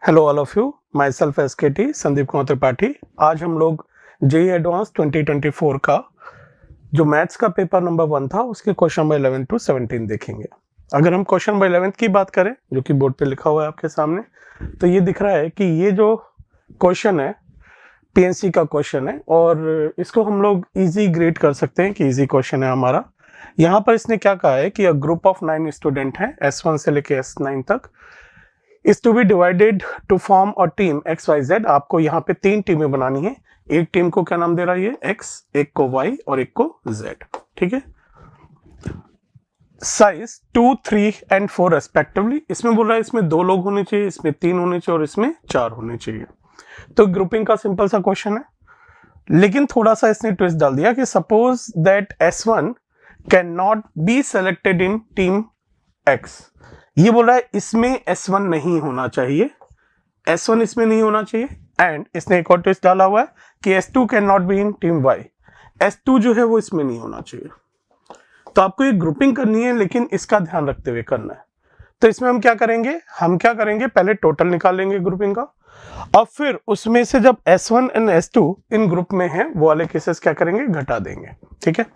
Hello all of you, my self एसकेटी Sandeep Kumar Tripathi. आज हम लोग जेईई एडवांस 2024 का जो मैथ्स का पेपर नंबर 1 था उसके क्वेश्चन नंबर 11 to 17 देखेंगे। अगर हम क्वेश्चन नंबर 11 की बात करें जो कि बोर्ड पे लिखा हुआ है आपके सामने, तो ये दिख रहा है कि ये जो क्वेश्चन है पीएनसी का क्वेश्चन है और इसको हम लोग इजी ग्रेड कर सकते हैं कि इजी क्वेश्चन है हमारा। यहाँ पर इसने क्या कहा है कि अ ग्रुप ऑफ 9 स्टूडेंट हैं S1 से लेके S9 तक is to be divided to form a team XYZ। आपको यहाँ पे 3 टीमें बनानी है। एक टीम को क्या नाम दे रहा है ये X, एक को Y और एक को Z। ठीक है, साइज 2, 3 and 4 रेस्पेक्टिवली। इसमें बोल रहा है इसमें 2 लोग होने चाहिए, इसमें 3 होने चाहिए और इसमें 4 होने चाहिए। तो ग्रुपिंग का सिंपल सा क्वेश्चन है, लेकिन थोड़ा सा इसने ट्विस्ट डाल दिया कि suppose that S1 can not be selected in team X। ये बोल रहा है इसमें S1 नहीं होना चाहिए, S1 इसमें नहीं होना चाहिए। एंड इसने एक और ट्विस्ट डाला हुआ है कि S2 can not be in team Y। S2 जो है वो इसमें नहीं होना चाहिए। तो आपको ये ग्रुपिंग करनी है, लेकिन इसका ध्यान रखते हुए करना है। तो इसमें हम क्या करेंगे, पहले टोटल निकाल लेंगे ग्रुपिंग का, और फिर उसमें से जब S1 and S2 in group में है वो वाले केसेस क्या करेंगे, घटा देंगे। ठीक है,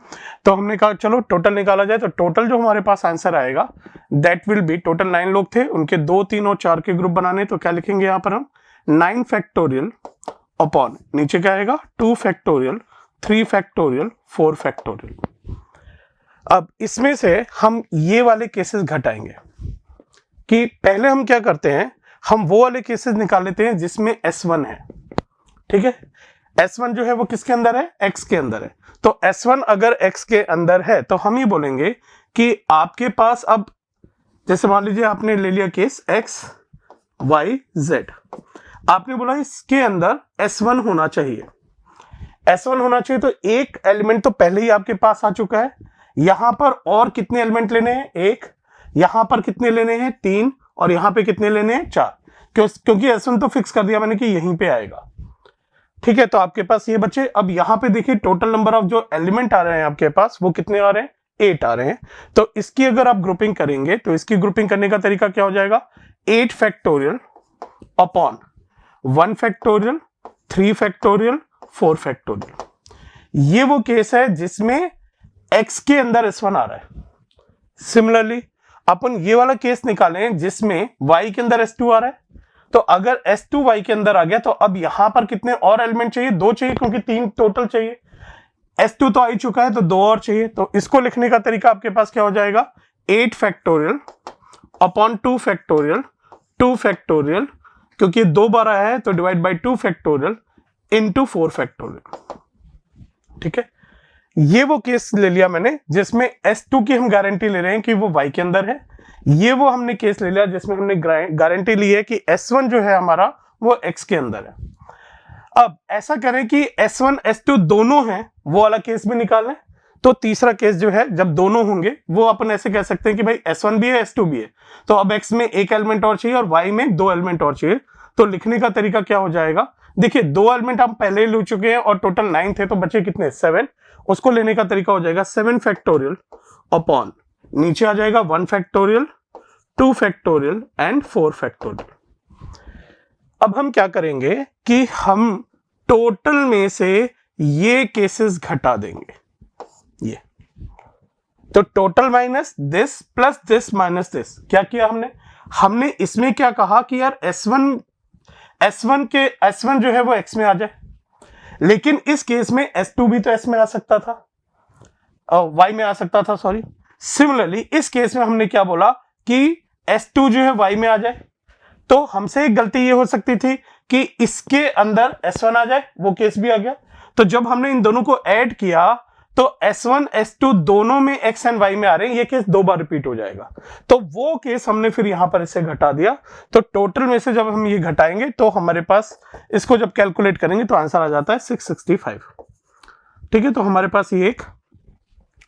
तो हमने कहा चलो टोटल निकाला जाए। तो टोटल जो हमारे पास आंसर आएगा दैट विल बी, टोटल 9 लोग थे, उनके 2, 3 और 4 के ग्रुप बनाने। तो क्या लिखेंगे यहाँ पर हम 9 फैक्टोरियल अपॉन नीचे क्या आएगा 2 फैक्टोरियल, 3 फैक्टोरियल, 4 फैक्टोरियल। अब इसमें से हम ये वाले केसेस घटाएंगे कि पहले हम क्या करते हैं, हम वो वाले केसेस निकाल लेते हैं जिसमें S1 है। ठीक है, S1 जो है वो किसके अंदर है, X के अंदर है। तो S1 अगर X के अंदर है तो हम ही बोलेंगे कि आपके पास, अब जैसे मान लीजिए आपने ले लिया केस X, Y, Z, आपने बोला इसके अंदर S1 होना चाहिए, S1 होना चाहिए। तो एक एलिमेंट तो पहले ही आपके पास आ चुका है। यहां पर और कितने एलिमेंट लेने हैं, 1, यहां पर कितने लेने हैं, 3, और यहां पे कितने लेने हैं, 4, क्योंकि S1 तो फिक्स कर दिया मैंने कि यहीं पे आएगा। ठीक है, तो आपके पास ये बचे। अब यहां पे देखिए टोटल नंबर ऑफ जो एलिमेंट आ रहे हैं आपके पास वो कितने आ रहे हैं, 8 आ रहे हैं। तो इसकी अगर आप ग्रुपिंग करेंगे तो इसकी ग्रुपिंग करने का तरीका क्या हो जाएगा, 8 factorial upon 1 factorial, 3 factorial, 4 factorial. ये वो केस है जिसमें X के अंदर S1 आ रहा है। सिमिलरली अपन ये वाला केस निकालें जिसमें Y के अंदर S2 आ रहा है। तो अगर S2 Y के अंदर आ गया तो अब यहां पर कितने और एलिमेंट चाहिए, 2 चाहिए, क्योंकि 3 टोटल चाहिए। S2 तो आ ही चुका है तो 2 और चाहिए। तो इसको लिखने का तरीका आपके पास क्या हो जाएगा, 8 फैक्टोरियल अपॉन 2 फैक्टोरियल, 2 फैक्टोरियल, क्योंकि 2 बार आया है तो divide by 2 factorial into 4 factorial. ठीक है, ये वो केस ले लिया मैंने जिसमें S2 की हम गारंटी ले रहे हैं कि वो Y के अंदर है। ये वो हमने केस ले लिया जिसमें हमने गारंटी ली है कि S1 जो है हमारा वो X के अंदर है। अब ऐसा करें कि S1 S2 दोनों हैं, वो वाला केस भी निकाल लें। तो तीसरा केस जो है जब दोनों होंगे वो अपन ऐसे कह सकते हैं कि भाई S1 भी है S2 भी है, तो अब X में 1 एलिमेंट और चाहिए और Y में 2 एलिमेंट और चाहिए। तो लिखने का तरीका क्या हो जाएगा, देखिए 2 एलिमेंट हम पहले ही ले चुके हैं और टोटल 9 थे, तो बचे कितने, 7। उसको लेने का तरीका हो जाएगा 7 फैक्टोरियल अपॉन नीचे आ जाएगा 1 फैक्टोरियल, 2 फैक्टोरियल एंड 4 फैक्टोरियल। अब हम क्या करेंगे कि हम टोटल में से ये केसेस घटा देंगे। ये तो total minus this plus this minus this. क्या किया हमने इसमें क्या कहा कि यार S1 जो है वो X में आ जाए, लेकिन इस केस में S2 भी तो S में आ सकता था, Y में आ सकता था, सॉरी। सिमिलरली इस केस में हमने क्या बोला कि S2 जो है Y में आ जाए। तो हमसे एक गलती ये हो सकती थी कि इसके अंदर S1 आ जाए, वो केस भी आ गया। तो जब हमने इन दोनों को ऐड किया तो S1 S2 दोनों में X एंड Y में आ रहे हैं, ये केस 2 बार रिपीट हो जाएगा। तो वो केस हमने फिर यहां पर इसे घटा दिया। तो टोटल में से जब हम ये घटाएंगे तो हमारे पास इसको जब कैलकुलेट करेंगे तो आंसर आ जाता है 665। ठीक है, तो हमारे पास ये एक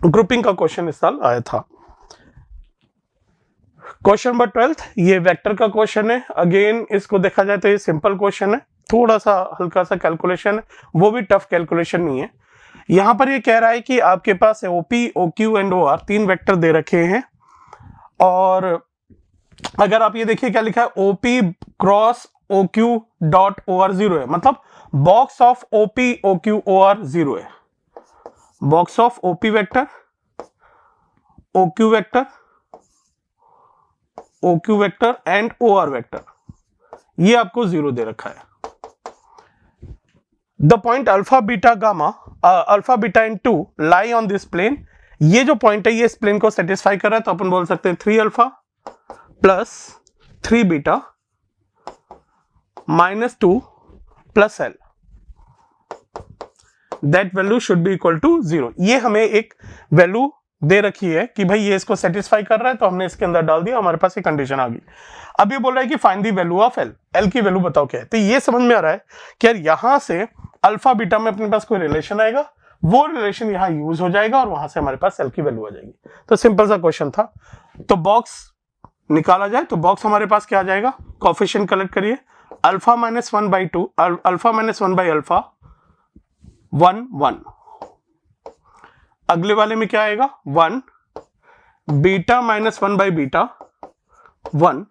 ग्रुपिंग का क्वेश्चन इस साल आया था। क्वेश्चन नंबर 12, ये वेक्टर का क्वेश्चन है। अगेन इसको देखा जाए तो ये सिंपल क्वेश्चन है, थोड़ा सा हल्का सा कैलकुलेशन है, वो भी टफ कैलकुलेशन नहीं है। यहां पर ये कह रहा है कि आपके पास OP, OQ and OR 3 vector दे रखे हैं, और अगर आप ये देखिए क्या लिखा है, OP क्रॉस OQ.OR 0 है, मतलब box of OP OQ OR 0 है, box of OP vector OQ vector OQ vector and OR vector, ये आपको 0 दे रखा है। The point alpha beta gamma alpha beta in 2 lie on this plane, ये जो पॉइंट है ये इस प्लेन को सेटिस्फाई कर रहा है, तो अपन बोल सकते हैं 3 alpha plus 3 beta minus 2 plus L, that value should be equal to 0। ये हमें एक वैल्यू दे रखी है कि भाई ये इसको सेटिस्फाई कर रहा है, तो हमने इसके अंदर डाल दिया, हमारे पास ये कंडीशन आ गई। अब ये बोल रहा है कि find the value of L, L की वैल्यू बताओ क्या है। तो ये समझ में आ रहा है कि यार यहां से अल्फा बीटा में अपने पास कोई रिलेशन आएगा, वो रिलेशन यहां यूज हो जाएगा और वहां से हमारे पास एल की वैल्यू आ जाएगी। तो सिंपल सा क्वेश्चन था। तो बॉक्स निकाला जाए तो बॉक्स हमारे पास क्या आ जाएगा, कोएफिशिएंट कलेक्ट करिए, alpha minus 1/2 alpha minus 1 by alpha 1 1, अगले वाले में क्या आएगा 1, beta minus 1 by beta 1,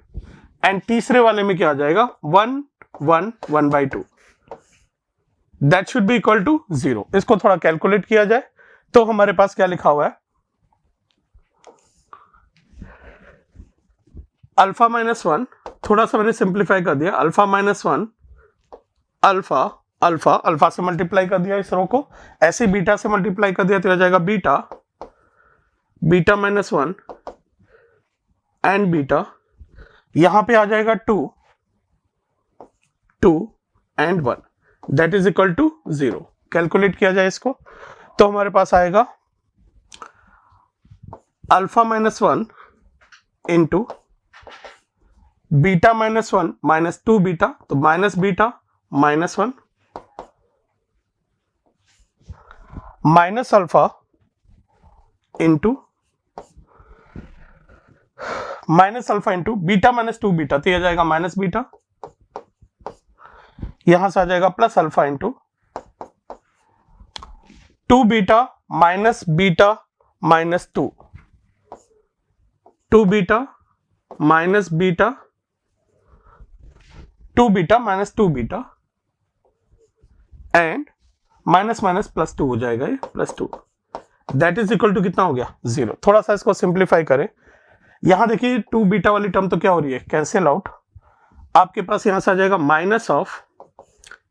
and तीसरे वाले में क्या आ जाएगा 1 1 1/2, that should be equal to 0। इसको थोड़ा कैलकुलेट किया जाए तो हमारे पास क्या लिखा हुआ है, अल्फा माइनस 1, थोड़ा सा मैंने सिंप्लीफाई कर दिया, alpha minus 1 alpha alpha alpha से मल्टीप्लाई कर दिया इस रो को, ऐसे बीटा से मल्टीप्लाई कर दिया तो आ जाएगा beta beta minus 1 and beta, यहां पे आ जाएगा 2 2 and 1, that is equal to 0। Calculate किया जाए इसको तो हमारे पास आएगा alpha minus 1 into beta minus 1 minus 2 beta, तो minus beta minus 1 minus alpha into minus alpha into beta minus 2 beta, तो यह जाएगा माइनस बीटा, यहां से आ जाएगा plus alpha into 2 beta minus beta minus 2 2 beta minus beta 2 beta minus 2 beta and minus minus plus 2 हो जाएगा, ये plus 2, that is equal to कितना हो गया 0। थोड़ा सा इसको सिंप्लीफाई करें, यहां देखिए 2 बीटा वाली टर्म तो क्या हो रही है, कैंसिल आउट, आपके पास यहां से आ जाएगा माइनस ऑफ,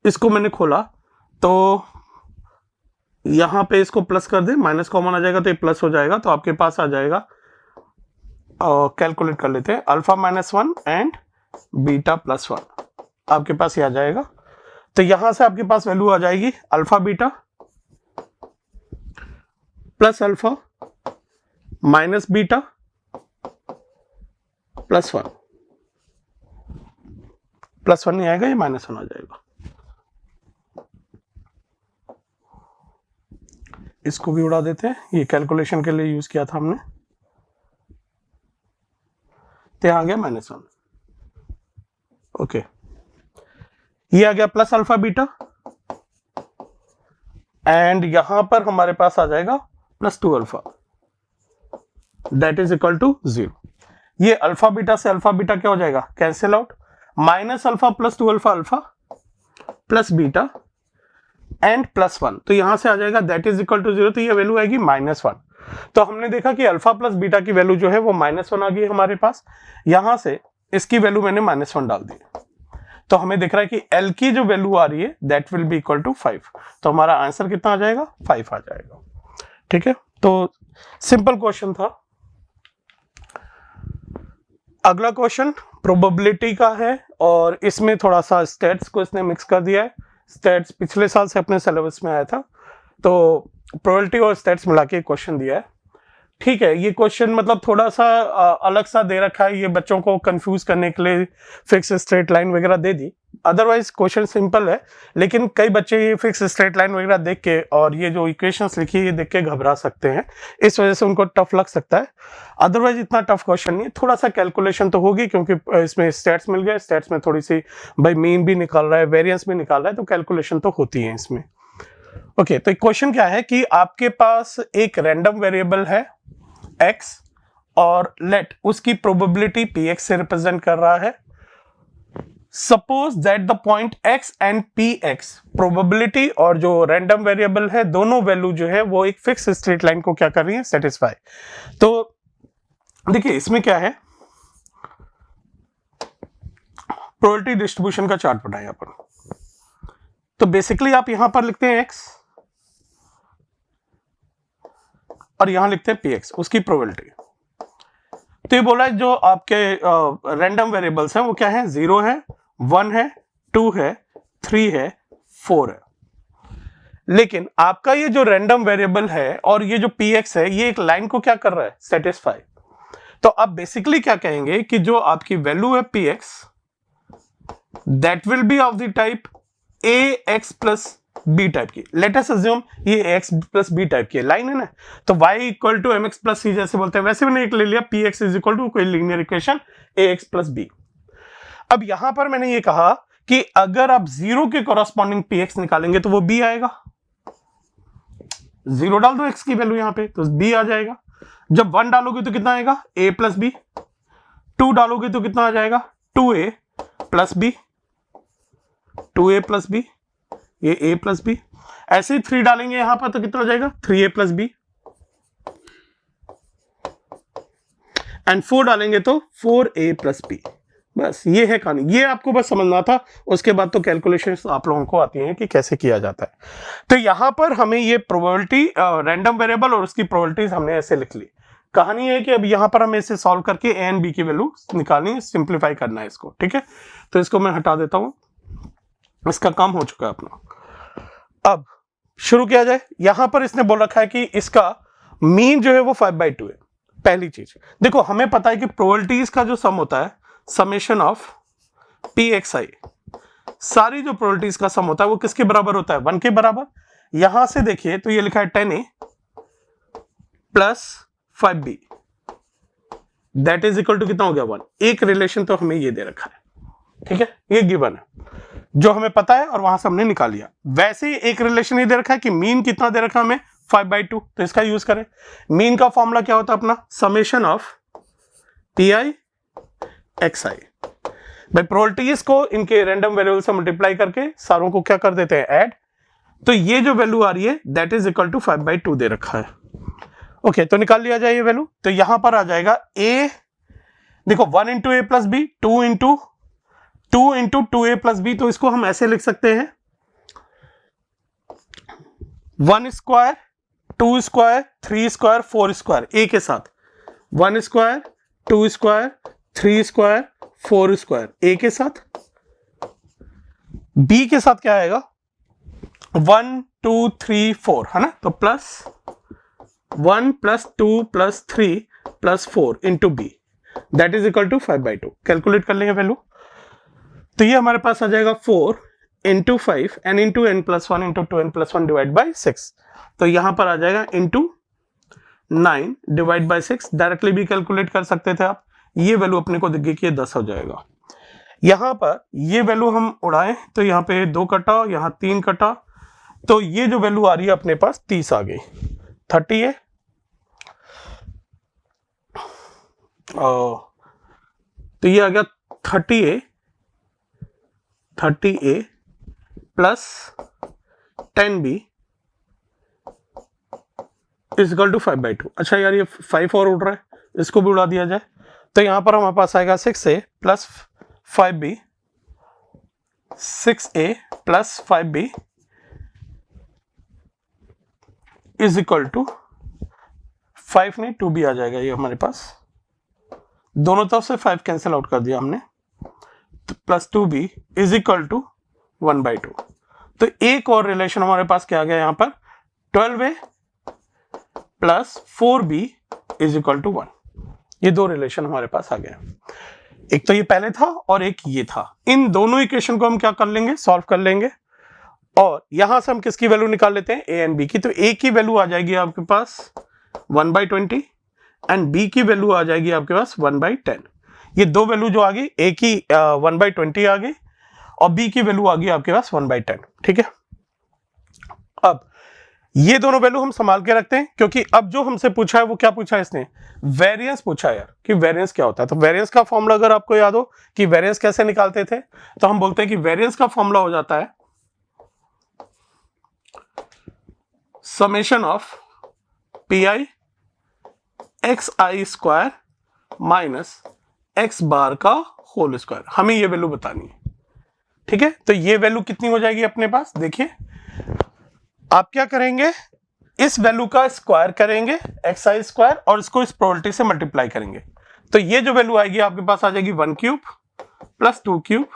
इसको मैंने खोला तो यहां पे इसको प्लस कर दे, माइनस कॉमन आ जाएगा तो ये प्लस हो जाएगा, तो आपके पास आ जाएगा, कैलकुलेट कर लेते हैं, alpha minus 1 and beta plus 1, आपके पास ये आ जाएगा। तो यहां से आपके पास वैल्यू आ जाएगी alpha beta plus alpha minus beta plus 1, plus 1 नहीं आएगा, ये माइनस 1 आ जाएगा। इसको भी उड़ा देते हैं, ये कैलकुलेशन के लिए यूज किया था हमने, तो आ गया माइनस 1, ओके, ये आ गया प्लस अल्फा बीटा एंड यहां पर हमारे पास आ जाएगा plus 2 alpha, that is equal to 0। ये अल्फा बीटा से अल्फा बीटा क्या हो जाएगा, cancel out, minus alpha plus 2 alpha alpha plus beta and plus 1, तो यहां से आ जाएगा दैट इज इक्वल टू 0, तो ये वैल्यू आएगी माइनस 1। तो हमने देखा कि अल्फा प्लस बीटा की वैल्यू जो है वो माइनस 1 आ गई हमारे पास, यहां से इसकी वैल्यू मैंने माइनस 1 डाल दी, तो हमें दिख रहा है कि एल की जो वैल्यू आ रही है that will be equal to 5, तो हमारा आंसर कितना आ जाएगा 5 आ जाएगा। ठीक है, तो सिंपल क्वेश्चन था। अगला क्वेश्चन प्रोबेबिलिटी का है और इसमें थोड़ा सा स्टैट्स को इसने मिक्स कर दिया है। स्टैट्स पिछले साल से अपने सिलेबस में आया था, तो प्रोबेबिलिटी और स्टैट्स मिला के क्वेश्चन दिया है। ठीक है, ये क्वेश्चन मतलब थोड़ा सा अलग सा दे रखा है, ये बच्चों को कंफ्यूज करने के लिए फिक्स स्ट्रेट लाइन वगैरह दे दी, अदरवाइज क्वेश्चन सिंपल है, लेकिन कई बच्चे ये फिक्स स्ट्रेट लाइन वगैरह देख के और ये जो इक्वेशंस लिखी है ये देख के घबरा सकते हैं, इस वजह से उनको टफ लग सकता है। अदरवाइज इतना टफ क्वेश्चन नहीं है, थोड़ा सा कैलकुलेशन तो होगी क्योंकि इसमें स्टैट्स मिल गए, स्टैट्स में थोड़ी सी भाई मीन भी निकाल रहा है, वेरियंस भी निकाल रहा है, तो कैलकुलेशन तो होती है इसमें। ओके, तो क्वेश्चन क्या है कि आपके पास एक रैंडम वेरिएबल है x और लेट उसकी प्रोबेबिलिटी px से रिप्रेजेंट कर रहा है, suppose that the point x and px probability और जो रैंडम वेरिएबल है दोनों वैल्यू जो है वो एक फिक्स स्ट्रेट लाइन को क्या कर रही है, सेटिस्फाई। तो देखिए इसमें क्या है, प्रोबेबिलिटी डिस्ट्रीब्यूशन का चार्ट बनाया अपन। तो बेसिकली आप यहां पर लिखते हैं x और यहां लिखते हैं px, उसकी प्रोबेबिलिटी। तो ये बोला है जो आपके रैंडम वेरिएबल्स हैं वो क्या है, 0 है, 1 है, 2 है, 3 है, 4 है। लेकिन आपका ये जो रैंडम वेरिएबल है और ये जो px है ये एक लाइन को क्या कर रहा है, सेटिस्फाई। तो आप बेसिकली क्या कहेंगे कि जो आपकी वैल्यू है px that will be of the type ax plus b type की। लेट अस अज्यूम ये ax प्लस b टाइप की लाइन है ना, तो y equal to mx plus c जैसे बोलते हैं वैसे मैंने एक ले लिया, px इज इक्वल टू कोई linear equation ax plus b। अब यहां पर मैंने ये कहा कि अगर आप 0 के कॉरस्पॉन्डिंग px निकालेंगे तो वो b आएगा। 0 डाल दो x की वैल्यू यहां पे तो b आ जाएगा। जब 1 डालोगे तो कितना आएगा, a प्लस b। 2 डालोगे तो कितना आ जाएगा, 2a plus b, 2a plus b, ये a प्लस b। ऐसे ही 3 डालेंगे यहां पर तो कितना हो जाएगा, 3a प्लस b। एंड 4 डालेंगे तो 4a प्लस b। बस ये है कहानी, ये आपको बस समझना था। उसके बाद तो कैलकुलेशंस आप लोगों को आती हैं कि कैसे किया जाता है। तो यहां पर हमें ये प्रोबेबिलिटी रैंडम वेरिएबल और उसकी प्रोबेबिलिटीज हमने ऐसे लिख ली। कहानी है कि अब यहां पर हमें इसे सॉल्व करके a एंड b की वैल्यू निकालनी है, सिंप्लीफाई करना है इसको, ठीक है। तो इसको मैं हटा देता हूं, इसका काम हो चुका है अपना। अब शुरू किया जाए। यहां पर इसने बोल रखा है कि इसका मीन जो है वो 5/2 है। पहली चीज देखो, हमें पता है कि प्रोबेबिलिटीज का जो सम होता है समेशन ऑफ pxi, सारी जो प्रोबेबिलिटीज का सम होता है वो किसके बराबर होता है, 1 के बराबर। यहां से देखिए तो ये लिखा है 10a plus 5b that is equal to कितना हो गया, 1। एक रिलेशन तो हमें ये दे रखा है, ठीक है, ये गिवन है जो हमें पता है और वहां से हमने निकाल लिया। वैसे ही एक रिलेशन ये दे रखा है कि मीन कितना दे रखा है हमें, 5/2। तो इसका यूज करें। मीन का फॉर्मूला क्या होता है अपना, समेशन ऑफ pi xi। भाई प्रोबेबिलिटीज को इनके रैंडम वेरिएबल से मल्टीप्लाई करके सारों को क्या कर देते हैं, ऐड। तो ये जो वैल्यू आ रही है दैट इज इक्वल टू 5/2 दे रखा है। ओके, तो निकाल लिया जाए ये वैल्यू। तो यहां पर आ जाएगा a, देखो 1 into a plus b, 2 into 2a plus b. तो इसको हम ऐसे लिख सकते हैं 1 square, 2 square, 3 square, 4 square a के साथ, 1 square, 2 square, 3 square, 4 square a के साथ। b के साथ क्या आएगा, 1 2 3 4 है ना, तो plus 1 plus 2 plus 3 plus 4 into b that is equal to 5/2। Calculate कर लेंगे वैल्यू। तो ये हमारे पास आ जाएगा 4 into 5 N into N plus 1 into 2n plus 1 divide by 6। तो यहां पर आ जाएगा इंटू 9 डिवाइड बाई 6। डायरेक्टली भी कैलकुलेट कर सकते थे आप। ये वैल्यू अपने को दिखे कि ये 10 हो जाएगा। यहां पर ये वैल्यू हम उड़ाएं तो यहां पे 2 कटा, यहां 3 कटा, तो ये जो वैल्यू आ रही है अपने पास 30 आ गई, 30 है। तो ये आ गया 30a plus 10b is equal to 5/2। अच्छा यार, ये 5 और उड़ रहा है, इसको भी उड़ा दिया जाए। तो यहां पर हमारे पास आएगा 6a plus 5b, 6a plus 5b is equal to 5 नहीं 2b आ जाएगा। ये हमारे पास दोनों तरफ से 5 कैंसिल आउट कर दिया हमने, तो plus 2b is equal to 1/2। तो एक और रिलेशन हमारे पास क्या आ गया यहां पर, 12a plus 4b is equal to 1। ये दो रिलेशन हमारे पास आ गए। एक तो ये पहले था और एक ये था। इन दोनों इक्वेशन को हम क्या कर लेंगे, सॉल्व कर लेंगे। और यहां से हम किसकी वैल्यू निकाल लेते हैं, a एंड b की। तो a की वैल्यू आ जाएगी आपके पास 1/20 एंड b की वैल्यू आ जाएगी आपके पास 1/10। ये दो वैल्यू जो आ गई, a की 1/20 आ गई और b की वैल्यू आ गई आपके पास 1/10, ठीक है। अब ये दोनों वैल्यू हम संभाल के रखते हैं, क्योंकि अब जो हमसे पूछा है वो क्या पूछा है इसने, वेरिएंस पूछा है यार, कि वेरिएंस क्या होता है। तो वेरिएंस का फॉर्मूला अगर आपको याद हो कि वेरिएंस कैसे निकालते थे, तो हम बोलते हैं कि वेरिएंस का फॉर्मूला हो जाता है summation of p i x i square minus x bar का होल स्क्वायर। हमें ये वैल्यू बतानी है, ठीक है। तो ये वैल्यू कितनी हो जाएगी अपने पास, देखिए आप क्या करेंगे, इस वैल्यू का स्क्वायर करेंगे एक्स आई स्क्वायर और इसको इस प्रोबेबिलिटी से मल्टीप्लाई करेंगे। तो ये जो वैल्यू आएगी आपके पास आ जाएगी 1 cube plus 2 cube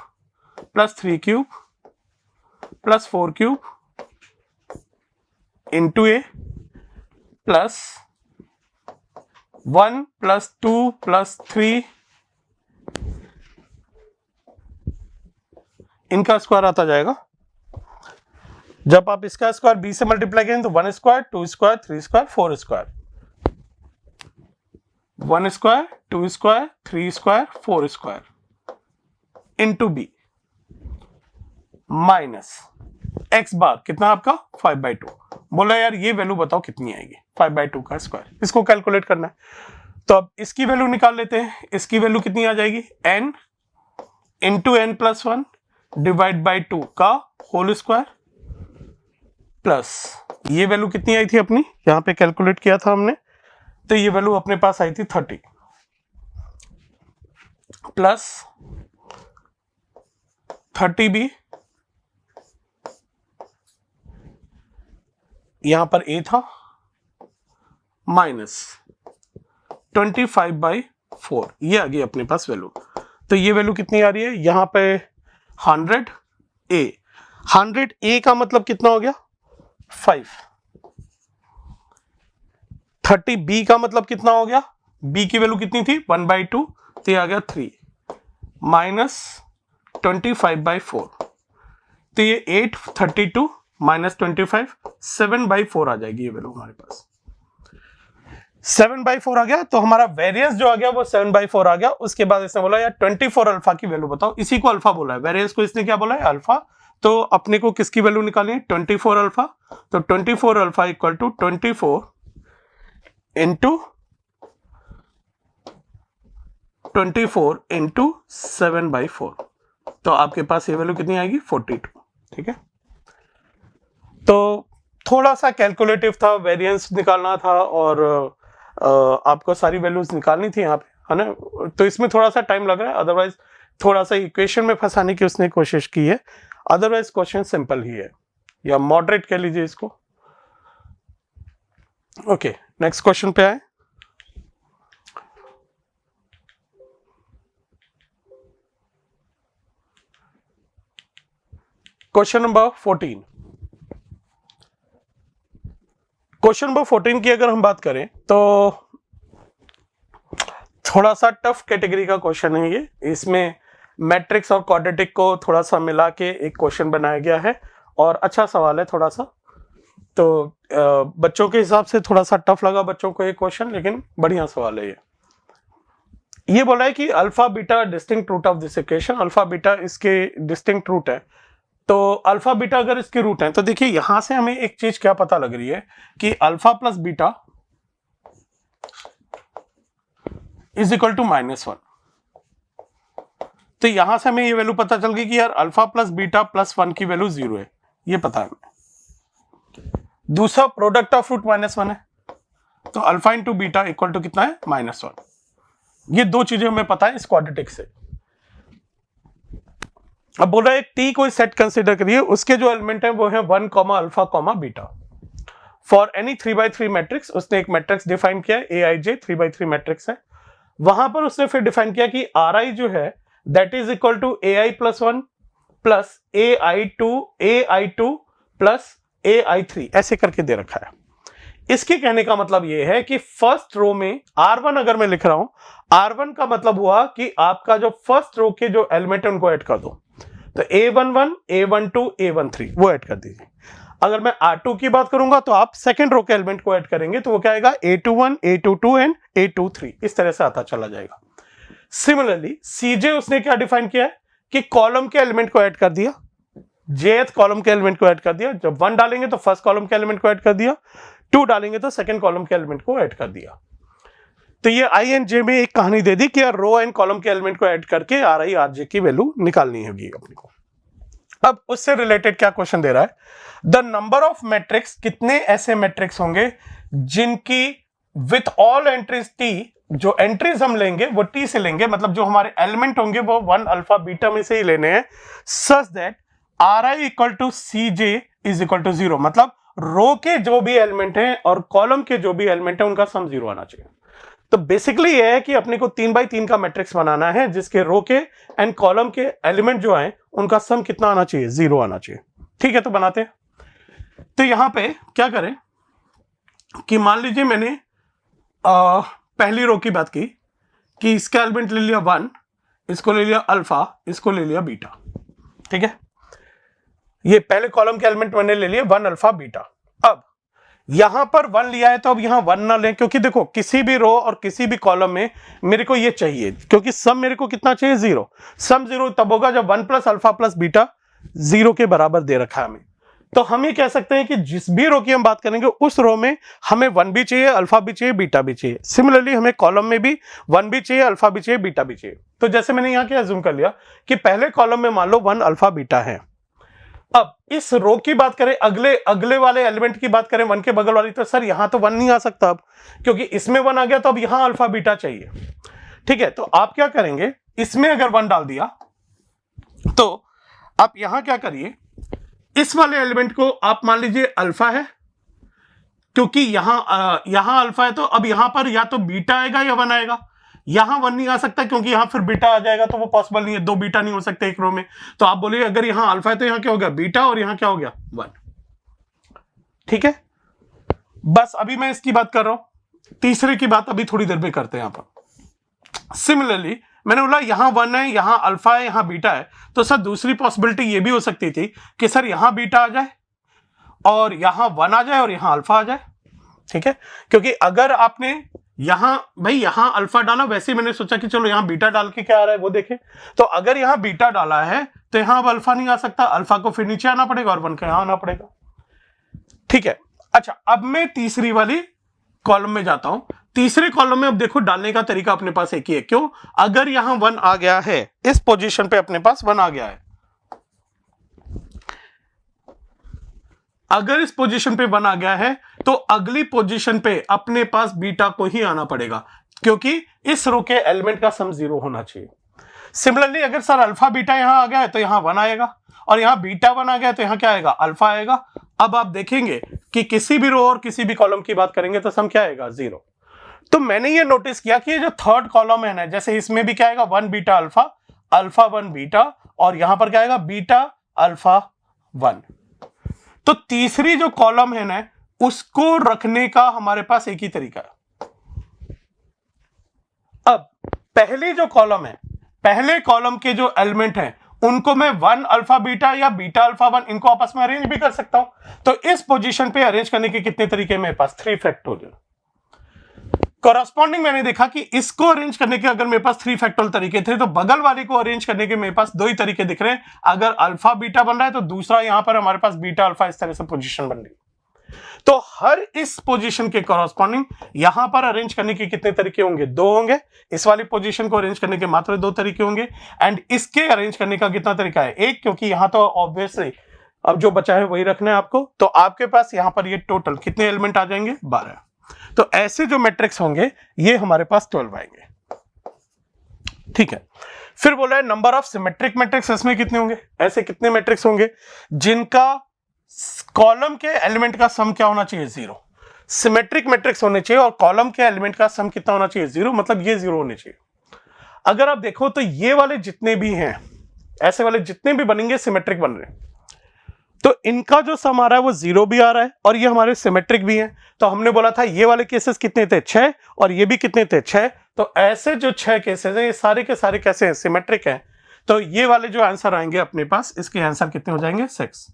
plus 3 cube plus 4 cube into a plus 1 plus 2 plus 3, इनका स्क्वायर आता जाएगा। जब आप इसका स्क्वायर बी से मल्टीप्लाई करें तो 1 square 2 square 3 square 4 square, 1 square 2 square 3 square 4 square into b minus x bar कितना आपका 5/2। बोला यार ये वैल्यू बताओ कितनी आएगी, 5/2 का स्क्वायर, इसको कैलकुलेट करना है। तो अब इसकी वैल्यू निकाल लेते हैं। इसकी वैल्यू कितनी आ जाएगी, n into n plus 1 divide by 2 का होल स्क्वायर प्लस ये वैल्यू कितनी आई थी अपनी, यहां पे कैलकुलेट किया था हमने, तो ये वैल्यू अपने पास आई थी 30 प्लस 30 भी यहां पर a था माइनस 25/4, ये आ गई अपने पास वैल्यू। तो ये वैल्यू कितनी आ रही है, यहां पे 100a, 100a का मतलब कितना हो गया 5, 30b का मतलब कितना हो गया, b की वैल्यू कितनी थी 1/2, तो ये आ गया 3 माइनस 25/4, तो ये 8, 32 माइनस 25 7/4 आ जाएगी ये वैल्यू हमारे पास। 7/4 आ गया, तो हमारा वेरिएंस जो आ गया वो 7/4 आ गया। उसके बाद इसने बोला यार 24 अल्फा की वैल्यू बताओ, इसी को अल्फा बोला है, वेरिएंस को इसने क्या बोला है अल्फा। तो अपने को किसकी वैल्यू निकालनी है 24 अल्फा, तो 24 alpha equal to 24 into 24 into 7/4, तो आपके पास ये वैल्यू कितनी आएगी 42, ठीक है। तो थोड़ा सा कैलकुलेटिव था, वेरिएंस निकालना था और आपको सारी वैल्यूज निकालनी थी यहाँ पे, है ना। तो इसमें थोड़ा सा टाइम लग रहा है, अदरवाइज थोड़ा सा इक्वेशन में फंसाने की उसने कोशिश की है, अदरवाइज क्वेश्चन सिंपल ही है, या मॉडरेट कह लीजिए इसको। ओके, नेक्स्ट क्वेश्चन पे आए। Question number 14। क्वेश्चन नंबर 14 की अगर हम बात करें तो थोड़ा सा टफ कैटेगरी का क्वेश्चन है ये। इसमें मैट्रिक्स और क्वाड्रेटिक को थोड़ा सा मिला के एक क्वेश्चन बनाया गया है और अच्छा सवाल है थोड़ा सा। तो बच्चों के हिसाब से थोड़ा सा टफ लगा बच्चों को ये क्वेश्चन, लेकिन बढ़िया सवाल है ये बोला है कि alpha beta distinct root of this equation, alpha beta इसके डिस्टिंक्ट रूट है। तो अल्फा बीटा अगर इसके रूट हैं तो देखिए यहां से हमें एक चीज क्या पता लग रही है कि alpha plus beta is equal to -1। तो यहां से हमें ये वैल्यू पता चल गई कि यार अल्फा प्लस बीटा प्लस 1 की वैल्यू 0 है, ये पता है हमें। दूसरा प्रोडक्ट ऑफ रूट -1 है, तो alpha into beta equal to कितना है -1। ये दो चीजें हमें पता है इस क्वाड्रेटिक से। अब बोल रहा है टी कोई सेट कंसीडर करिए, उसके जो एलिमेंट है वो है 1, alpha, beta for any 3x3 matrix. उसने एक मैट्रिक्स डिफाइन किया है AIJ 3x3 मैट्रिक्स है। वहां पर उसने फिर डिफाइन किया कि RI जो है that is equal to AI plus 1 plus AI2 plus AI3, ऐसे करके दे रखा है। इसके कहने का मतलब यह है कि फर्स्ट रो में R1 अगर मैं लिख रहा हूं, R1 का मतलब हुआ कि आपका जो फर्स्ट रो के जो एलिमेंट है उनको ऐड कर दो, तो A11, A12, A13 वो ऐड कर दीजिए। अगर मैं R2 की बात करूंगा तो आप सेकंड रो के एलिमेंट को ऐड करेंगे, तो वो क्या आएगा A21, A22 एंड A23, इस तरह से आता चला जाएगा। सिमिलरली CJ उसने क्या डिफाइन किया है कि कॉलम के एलिमेंट को ऐड कर दिया, jth कॉलम के एलिमेंट को ऐड कर दिया, जब 1 डालेंगे तो फर्स्ट कॉलम के एलिमेंट को ऐड कर दिया, 2 डालेंगे तो सेकंड कॉलम के एलिमेंट को ऐड कर दिया। तो ये आई एंड जे में एक कहानी दे दी कि यार रो एंड कॉलम के एलिमेंट को ऐड करके आर आई आर जे की वैल्यू निकालनी होगी अपने को। अब उससे रिलेटेड क्या क्वेश्चन दे रहा है, द नंबर ऑफ मैट्रिक्स, कितने ऐसे मैट्रिक्स होंगे जिनकी विथ ऑल एंट्रीज टी, जो एंट्रीज हम लेंगे वो टी से लेंगे, मतलब जो हमारे एलिमेंट होंगे वो 1 अल्फा बीटा में से ही लेने हैं, such that R I equal to C J is equal to 0, मतलब रो के जो भी एलिमेंट हैं और कॉलम के जो भी एलिमेंट है उनका सम 0 आना चाहिए। तो बेसिकली ये है कि अपने को 3 बाई 3 का मैट्रिक्स बनाना है जिसके रो के एंड कॉलम के एलिमेंट जो हैं उनका सम कितना आना चाहिए, 0 आना चाहिए। ठीक है, तो बनाते हैं। तो यहां पे क्या करें कि मान लीजिए मैंने पहली रो की बात की कि इसका एलिमेंट ले लिया 1, इसको ले लिया अल्फा, इसको ले लिया बीटा। ठीक है, ये पहले कॉलम के एलिमेंट मैंने ले लिए 1 अल्फा बीटा। अब यहां पर 1 लिया है तो अब यहां 1 ना लें, क्योंकि देखो किसी भी रो और किसी भी कॉलम में मेरे को ये चाहिए, क्योंकि सम मेरे को कितना चाहिए, 0। सम 0 तब होगा जब 1 प्लस अल्फा प्लस बीटा 0 के बराबर दे रखा है हमें। तो हम ये कह सकते हैं कि जिस भी रो की हम बात करेंगे उस रो में हमें 1 भी चाहिए, अल्फा भी चाहिए, बीटा भी चाहिए। सिमिलरली हमें कॉलम में भी 1 भी चाहिए, अल्फा भी चाहिए, बीटा भी चाहिए। तो जैसे मैंने यहां क्या अज्यूम कर लिया कि पहले कॉलम में मान लो 1 अल्फा बीटा है। अब इस रो की बात करें, अगले वाले एलिमेंट की बात करें 1 के बगल वाली, तो सर यहां तो 1 नहीं आ सकता अब, क्योंकि इसमें 1 आ गया तो अब यहां अल्फा बीटा चाहिए। ठीक है, तो आप क्या करेंगे, इसमें अगर 1 डाल दिया तो आप यहां क्या करिए, इस वाले एलिमेंट को आप मान लीजिए अल्फा है, क्योंकि यहां अल्फा है, तो अब यहां पर या तो बीटा आएगा या 1 आएगा। यहां 1 नहीं आ सकता क्योंकि यहां फिर बीटा आ जाएगा, तो वो पॉसिबल नहीं है, 2 बीटा नहीं हो सकते एक रो में। तो आप बोलिए अगर यहां अल्फा है तो यहां क्या हो गया, बीटा, और यहां क्या हो गया, 1। ठीक है, बस अभी मैं इसकी बात कर रहा हूं, तीसरे की बात अभी थोड़ी देर में करते हैं। यहां पर सिमिलरली मैंने बोला यहां 1 है, यहां अल्फा है, यहां बीटा है, तो सर दूसरी पॉसिबिलिटी ये भी हो सकती थी कि सर यहां बीटा आ जाए और यहां 1 आ जाए और यहां अल्फा आ जाए। ठीक है, क्योंकि अगर आपने यहां अल्फा डाला, वैसे मैंने सोचा कि चलो यहां बीटा डाल के क्या आ रहा है वो देखें। तो अगर यहां बीटा डाला है तो यहां अब अल्फा नहीं आ सकता, अल्फा को फिर नीचे आना पड़ेगा और 1 का यहां आना पड़ेगा। ठीक है, अच्छा अब मैं तीसरी वाली कॉलम में जाता हूं। तीसरे कॉलम में अब देखो डालने का तरीका अपने पास एक ही है। क्यों, अगर यहां 1 आ गया है, इस पोजीशन पे अपने पास 1 आ गया है, अगर इस पोजीशन पे 1 आ गया है तो अगली पोजीशन पे अपने पास बीटा को ही आना पड़ेगा, क्योंकि इस रो के एलिमेंट का सम 0 होना चाहिए। सिमिलरली अगर सर अल्फा बीटा यहां आ गया है तो यहां 1 आएगा, और यहां बीटा 1 आ गया तो यहां क्या आएगा, अल्फा आएगा। अब आप देखेंगे कि किसी भी रो और किसी भी कॉलम की बात करेंगे तो सम क्या आएगा, 0। तो मैंने ये नोटिस किया कि ये जो थर्ड कॉलम है ना, जैसे इसमें भी क्या आएगा, 1 बीटा अल्फा, अल्फा 1 बीटा, और यहां पर क्या आएगा, बीटा अल्फा 1। तो तीसरी जो कॉलम है ना, उसको रखने का हमारे पास एक ही तरीका है। अब पहली जो कॉलम है, पहले कॉलम के जो एलिमेंट हैं उनको मैं 1 अल्फा बीटा या बीटा अल्फा 1 इनको आपस में अरेंज भी कर सकता हूं। तो इस पोजीशन पे अरेंज करने के कितने तरीके मेरे पास, 3 फैक्टोरियल। कॉरस्पॉन्डिंग मैंने देखा कि इसको अरेंज करने के अगर मेरे पास 3 फैक्टोरियल तरीके थे, तो बगल वाले को अरेंज करने के मेरे पास 2 ही तरीके दिख रहे हैं। अगर अल्फा बीटा बन रहा है तो दूसरा यहां पर हमारे पास बीटा अल्फा, इस तरह से पोजीशन बन रही। तो हर इस पोजीशन के कॉरस्पॉन्डिंग यहां पर अरेंज करने के कितने तरीके होंगे, 2 होंगे। इस वाली पोजीशन को अरेंज करने के मात्र 2 तरीके होंगे, एंड इसके अरेंज करने का कितना तरीका है, 1, क्योंकि यहां तो ऑब्वियसली अब जो बचा है वही रखना है आपको। तो आपके पास यहां पर ये टोटल कितने एलिमेंट आ जाएंगे, 12। तो ऐसे जो मैट्रिक्स होंगे ये हमारे पास 12 आएंगे। ठीक है, फिर बोला है नंबर ऑफ सिमेट्रिक मैट्रिक्स, इसमें कितने होंगे, ऐसे कितने मैट्रिक्स होंगे जिनका कॉलम के एलिमेंट का सम क्या होना चाहिए, 0। सिमेट्रिक मैट्रिक्स होने चाहिए और कॉलम के एलिमेंट का सम कितना होना चाहिए, 0, मतलब ये 0 होने चाहिए। अगर आप देखो तो ये वाले जितने भी हैं, ऐसे वाले जितने भी बनेंगे सिमेट्रिक बन रहे हैं, तो इनका जो सम आ रहा है वो 0 भी आ रहा है और ये हमारे सिमेट्रिक भी हैं। तो हमने बोला था ये वाले केसेस कितने थे, 6, और ये भी कितने थे, 6। तो ऐसे जो 6 केसेस हैं ये सारे के सारे कैसे हैं, सिमेट्रिक हैं। तो ये वाले जो आंसर आएंगे अपने पास, इसके आंसर कितने हो जाएंगे, 6।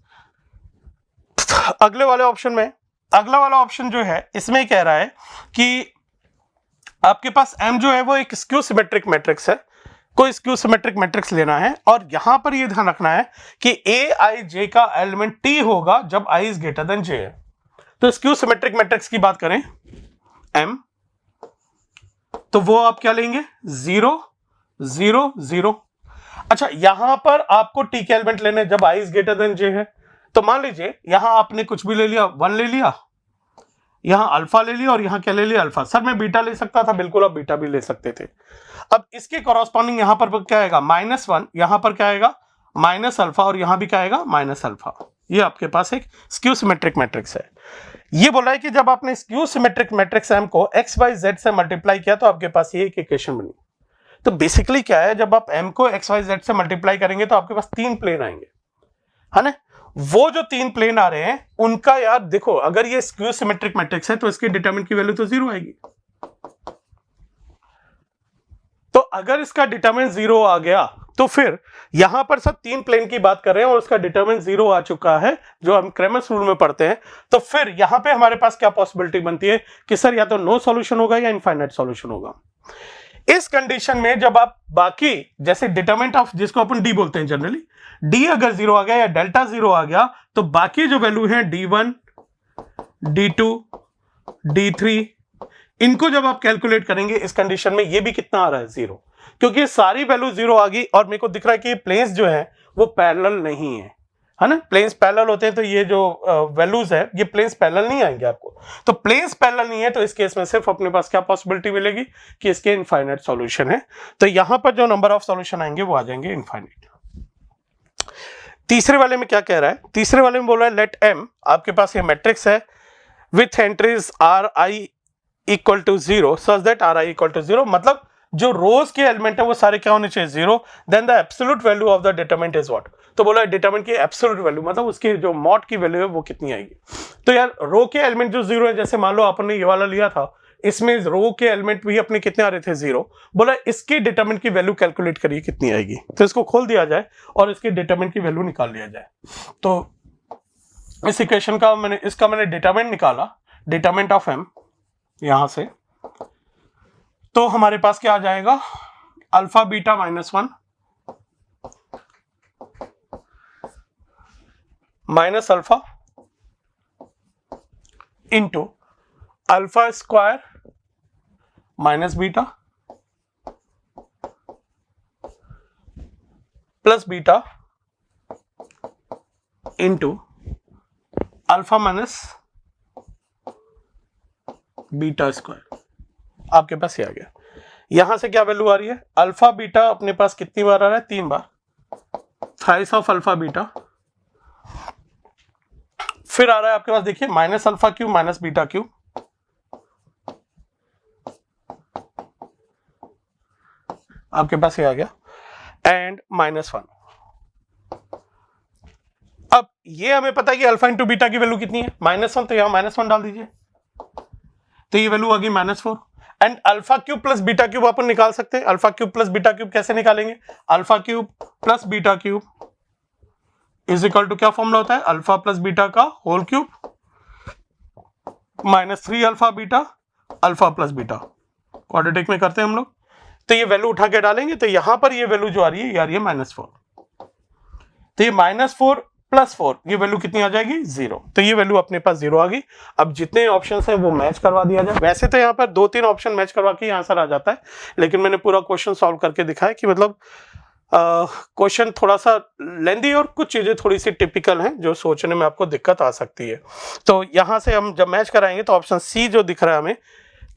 अगले वाले ऑप्शन में, अगला वाला ऑप्शन जो है इसमें कह रहा है कि आपके पास M जो है वो एक स्क्यू सिमेट्रिक मैट्रिक्स है, कोई स्क्यू सिमेट्रिक मैट्रिक्स लेना है और यहां पर ये ध्यान रखना है कि ए आई जे का एलिमेंट टी होगा जब आई इज ग्रेटर देन जे है। तो स्क्यू सिमेट्रिक मैट्रिक्स की बात करें एम, तो वो आप क्या लेंगे 0 0 0। अच्छा यहां पर आपको टी के एलिमेंट लेने जब आई इज ग्रेटर देन जे है, तो मान लीजिए यहां आपने कुछ भी ले लिया, 1 ले लिया, यहां अल्फा ले लिया और यहां क्या ले लिया अल्फा। सर मैं बीटा ले सकता था, बिल्कुल आप बीटा भी ले सकते थे। अब इसके कॉरस्पॉन्डिंग यहां पर क्या आएगा -1, यहां पर क्या आएगा माइनस अल्फा और यहां भी क्या आएगा माइनस अल्फा। ये आपके पास एक स्क्यू सिमेट्रिक मैट्रिक्स है। ये बोला है कि जब आपने स्क्यू सिमेट्रिक मैट्रिक्स एम को एक्स वाई जेड से मल्टीप्लाई किया तो आपके पास ये एक इक्वेशन बनी। तो बेसिकली क्या है, जब आप एम को एक्स वाई जेड से मल्टीप्लाई करेंगे तो आपके पास 3 प्लेन आएंगे, है ना। वो जो 3 प्लेन आ रहे हैं उनका यार देखो, अगर ये स्क्यू सिमेट्रिक मैट्रिक्स है तो इसके डिटरमिनेंट की वैल्यू तो 0 आएगी। तो अगर इसका डिटरमिनेंट 0 आ गया तो फिर यहां पर सब 3 प्लेन की बात कर रहे हैं और उसका डिटरमिनेंट 0 आ चुका है जो हम क्रेमर्स रूल में पढ़ते हैं, तो फिर यहां पे हमारे पास क्या पॉसिबिलिटी बनती है कि सर या तो नो सॉल्यूशन होगा या इनफाइनाइट सॉल्यूशन होगा। इस कंडीशन में जब आप बाकी जैसे डिटरमिनेंट ऑफ, जिसको अपन डी बोलते हैं जनरली, डी अगर 0 आ गया या डेल्टा 0 आ गया तो बाकी जो वैल्यू है D1 D2 D3, इनको जब आप कैलकुलेट करेंगे इस कंडीशन में ये भी कितना आ रहा है 0, क्योंकि सारी वैल्यू 0 आ गई और मेरे को दिख रहा है कि प्लेन्स जो है वो पैरेलल नहीं है ना। प्लेन्स पैरेलल होते हैं तो ये जो वैल्यूज है ये प्लेन्स पैरेलल नहीं आएंगे आपको। तो प्लेन्स पैरेलल नहीं है तो इस केस में सिर्फ अपने पास क्या पॉसिबिलिटी मिलेगी कि इसके इनफाइनाइट सॉल्यूशन है। तो यहां पर जो नंबर ऑफ सॉल्यूशन आएंगे वो आ जाएंगे इनफाइनाइट। तीसरे वाले में क्या कह रहा है, तीसरे वाले में बोल रहा है लेट एम, आपके पास ये मैट्रिक्स है with entries R I equal to 0 such that R I equal to 0, मतलब जो रोज के एलिमेंट है वो सारे क्या होने चाहिए 0, then the absolute value of the determinant is what. तो बोला डिटरमिनेंट की एब्सोल्यूट वैल्यू मतलब उसकी जो मॉड की वैल्यू है वो कितनी आएगी। तो यार रो के एलिमेंट जो 0 है, जैसे मान लो आपने ये वाला लिया था, इसमें रो के एलिमेंट भी अपने कितने आ रहे थे 0, बोला इसकी डिटरमिनेंट की वैल्यू कैलकुलेट करिए कितनी आएगी। तो इसको खोल दिया जाए और इसकी डिटरमिनेंट की वैल्यू निकाल लिया जाए। तो इस इक्वेशन का मैंने डिटरमिनेंट निकाला, डिटरमिनेंट ऑफ एम यहां से, तो हमारे पास क्या आ जाएगा alpha beta -1 minus alpha into alpha square minus beta plus beta into alpha minus beta square. आपके पास ये आ गया। यहां से क्या वैल्यू आ रही है, अल्फा बीटा अपने पास कितनी बार आ रहा है 3 बार, थ्राइस ऑफ अल्फा बीटा। फिर आ रहा है आपके पास देखिए minus alpha cube minus beta cube, आपके पास ये आ गया, एंड -1। अब ये हमें पता है कि अल्फा इंटू बीटा की वैल्यू कितनी है -1, तो यहां -1 डाल दीजिए, तो ये वैल्यू आ गई -4। And alpha cube plus beta cube अपन निकाल सकते हैं। Alpha cube plus beta cube कैसे निकालेंगे, alpha cube plus beta cube is equal to क्या फॉर्मूला होता है, अल्फा प्लस बीटा का whole cube -3 alpha beta alpha plus beta, quadratic में करते हैं हम लोग। तो ये वैल्यू उठा के डालेंगे तो यहां पर ये वैल्यू जो आ रही है यार ये -4, तो ये -4 प्लस 4 ये वैल्यू कितनी आ जाएगी 0। तो ये वैल्यू अपने पास 0 आ गई। अब जितने ऑप्शन हैं वो मैच करवा दिया जाए। वैसे तो यहाँ पर 2-3 ऑप्शन मैच करवा के आंसर आ जाता है, लेकिन मैंने पूरा क्वेश्चन सॉल्व करके दिखाया कि मतलब क्वेश्चन थोड़ा सा लेंदी और कुछ चीजें थोड़ी सी टिपिकल हैं जो सोचने में आपको दिक्कत आ सकती है। तो यहाँ से हम जब मैच कराएंगे तो ऑप्शन सी जो दिख रहा है हमें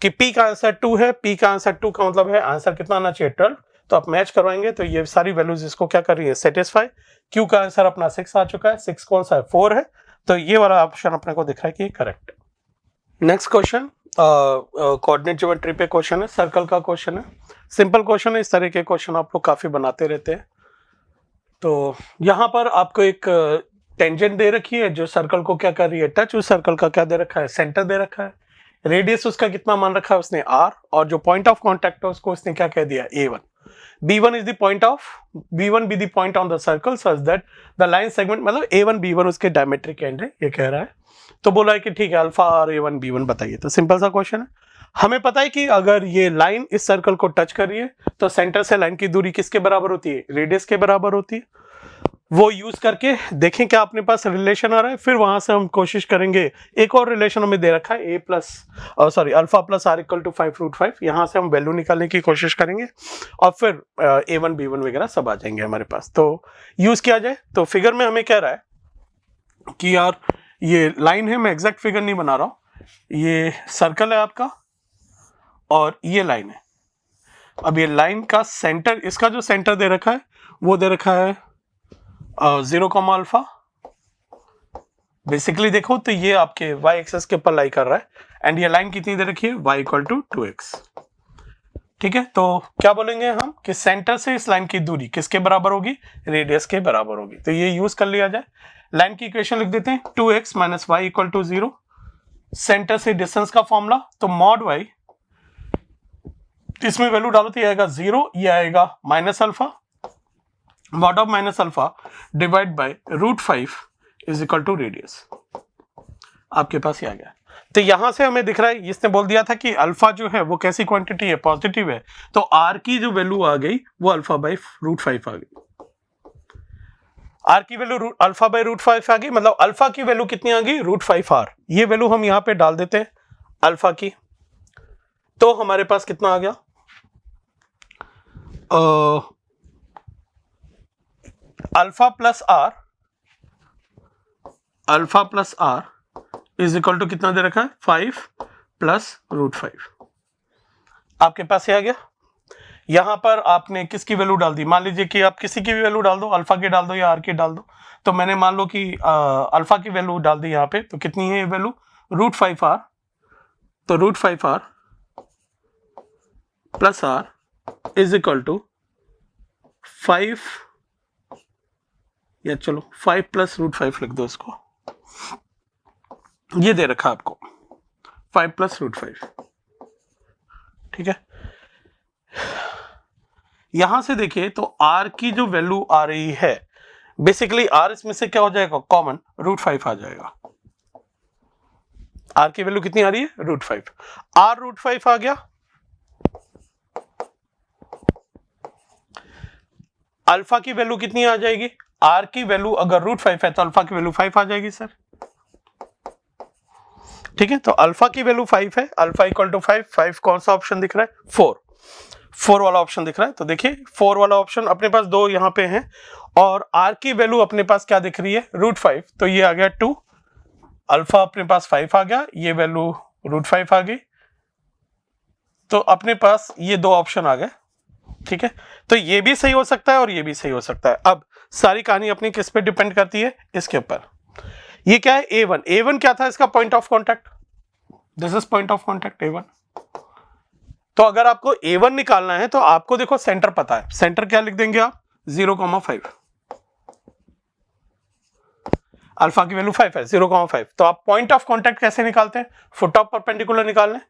कि पी का आंसर 2 है, पी का आंसर 2 का मतलब है आंसर कितना आना चाहिए 12। तो आप मैच करवाएंगे तो ये सारी वैल्यूज इसको क्या कर रही है सेटिस्फाई। क्यू का आंसर अपना 6 आ चुका है, 6 कौन सा है 4 है, तो ये वाला ऑप्शन अपने को दिख रहा है कि करेक्ट है। नेक्स्ट क्वेश्चन कोऑर्डिनेट ज्योमेट्री पे क्वेश्चन है, सर्कल का क्वेश्चन है, सिंपल क्वेश्चन है। इस तरह के क्वेश्चन आप लोग काफी बनाते रहते हैं। तो यहाँ पर आपको एक टेंजेंट दे रखी है जो सर्कल को क्या कर रही है टच, उस सर्कल का क्या दे रखा है सेंटर दे रखा है, रेडियस उसका कितना मान रखा है उसने r, और जो पॉइंट ऑफ कॉन्टैक्ट है उसको उसने क्या कह दिया a1। b1 is the point of b1 be the point on the circle such that the line segment मतलब a1 b1 उसके डायमेट्रिक एंड है, ये कह रहा है। तो बोला है कि ठीक है अल्फा और a1 b1 बताइए। तो सिंपल सा क्वेश्चन है, हमें पता है कि अगर ये लाइन इस सर्कल को टच कर रही है तो सेंटर से लाइन की दूरी किसके बराबर होती है, रेडियस के बराबर होती है। वो यूज करके देखें क्या अपने पास रिलेशन आ रहा है, फिर वहां से हम कोशिश करेंगे। एक और रिलेशन हमें दे रखा है alpha plus R equal to 5√5, यहां से हम वैल्यू निकालने की कोशिश करेंगे और फिर A1 B1 वगैरह सब आ जाएंगे हमारे पास। तो यूज किया जाए तो फिगर में हमें कह रहा है कि यार ये लाइन है, मैं एग्जैक्ट फिगर नहीं बना रहा हूं, ये सर्कल है आपका और ये लाइन है। अब ये लाइन का सेंटर, इसका जो सेंटर दे रखा है वो दे रखा है 0, अल्फा। बेसिकली देखो तो ये आपके y एक्सेस के ऊपर लाई कर रहा है एंड ये लाइन कितनी दे रखी है, y इक्वल टू 2x। ठीक है, तो क्या बोलेंगे हम कि सेंटर से इस लाइन की दूरी किसके बराबर होगी, रेडियस के बराबर होगी। तो ये यूज कर लिया जाए। लाइन की इक्वेशन लिख देते हैं 2x minus y equal to 0। Centre से डिस्टेंस का फॉर्मूला तो मॉड y, इसमें वैल्यू डालो तो ये आएगा 0, ये आएगा minus alpha, mod of minus alpha divide by √5 is equal to radius. आपके पास ये आ गया। तो यहां से हमें दिख रहा है, इसने बोल दिया था कि अल्फा जो है वो कैसी क्वांटिटी है, पॉजिटिव है, तो आर की जो वैल्यू आ गई वो अल्फा बाय √5 आ गई। आर की वैल्यू अल्फा बाय √5 आ गई, मतलब अल्फा की वैल्यू कितनी आ गई, √5r। ये वैल्यू हम यहां पे डाल देते हैं अल्फा की, तो हमारे पास कितना आ गया, alpha plus R is equal to कितना दे रखा है, 5 प्लस √5। आपके पास ये आ गया। यहां पर आपने किसकी वैल्यू डाल दी, मान लीजिए कि आप किसी की भी वैल्यू डाल दो, अल्फा की डाल दो या आर की डाल दो। तो मैंने मान लो कि अल्फा की वैल्यू डाल दी यहां पे, तो कितनी है ये वैल्यू, √5r। तो √5r plus R is equal to 5, या चलो 5 प्लस √5 लिख दो इसको, ये दे रखा आपको 5 प्लस √5। ठीक है, यहां से देखिए तो r की जो वैल्यू आ रही है, बेसिकली r इसमें से क्या हो जाएगा, कॉमन √5 आ जाएगा। r की वैल्यू कितनी आ रही है, √5। r √5 आ गया। अल्फा की वैल्यू कितनी आ जाएगी, r की वैल्यू अगर √5 है तो अल्फा की वैल्यू 5 आ जाएगी सर। ठीक है, तो अल्फा की वैल्यू 5 है, अल्फा इक्वल टू 5 कौन सा ऑप्शन दिख रहा है, 4 वाला ऑप्शन दिख रहा है। तो देखिए 4 वाला ऑप्शन अपने पास दो यहां पे हैं और r की वैल्यू अपने पास क्या दिख रही है, √5, तो ये आ गया 2, अल्फा अपने पास 5 आ गया, ये वैल्यू √5 आ गई, तो अपने पास ये दो ऑप्शन आ गए। ठीक है, तो ये भी सही हो सकता है और ये भी सही हो सकता है। अब सारी कहानी अपनी किस पे डिपेंड करती है, इसके ऊपर। ये क्या है, A1 क्या था इसका, point of contact, this is point of contact A1। तो अगर आपको A1 निकालना है तो आपको देखो सेंटर पता है, सेंटर क्या लिख देंगे आप, 0,5, अल्फा की वैल्यू 5 है, 0,5। तो आप पॉइंट ऑफ कांटेक्ट कैसे निकालते हैं, फुट ऑफ परपेंडिकुलर निकालने।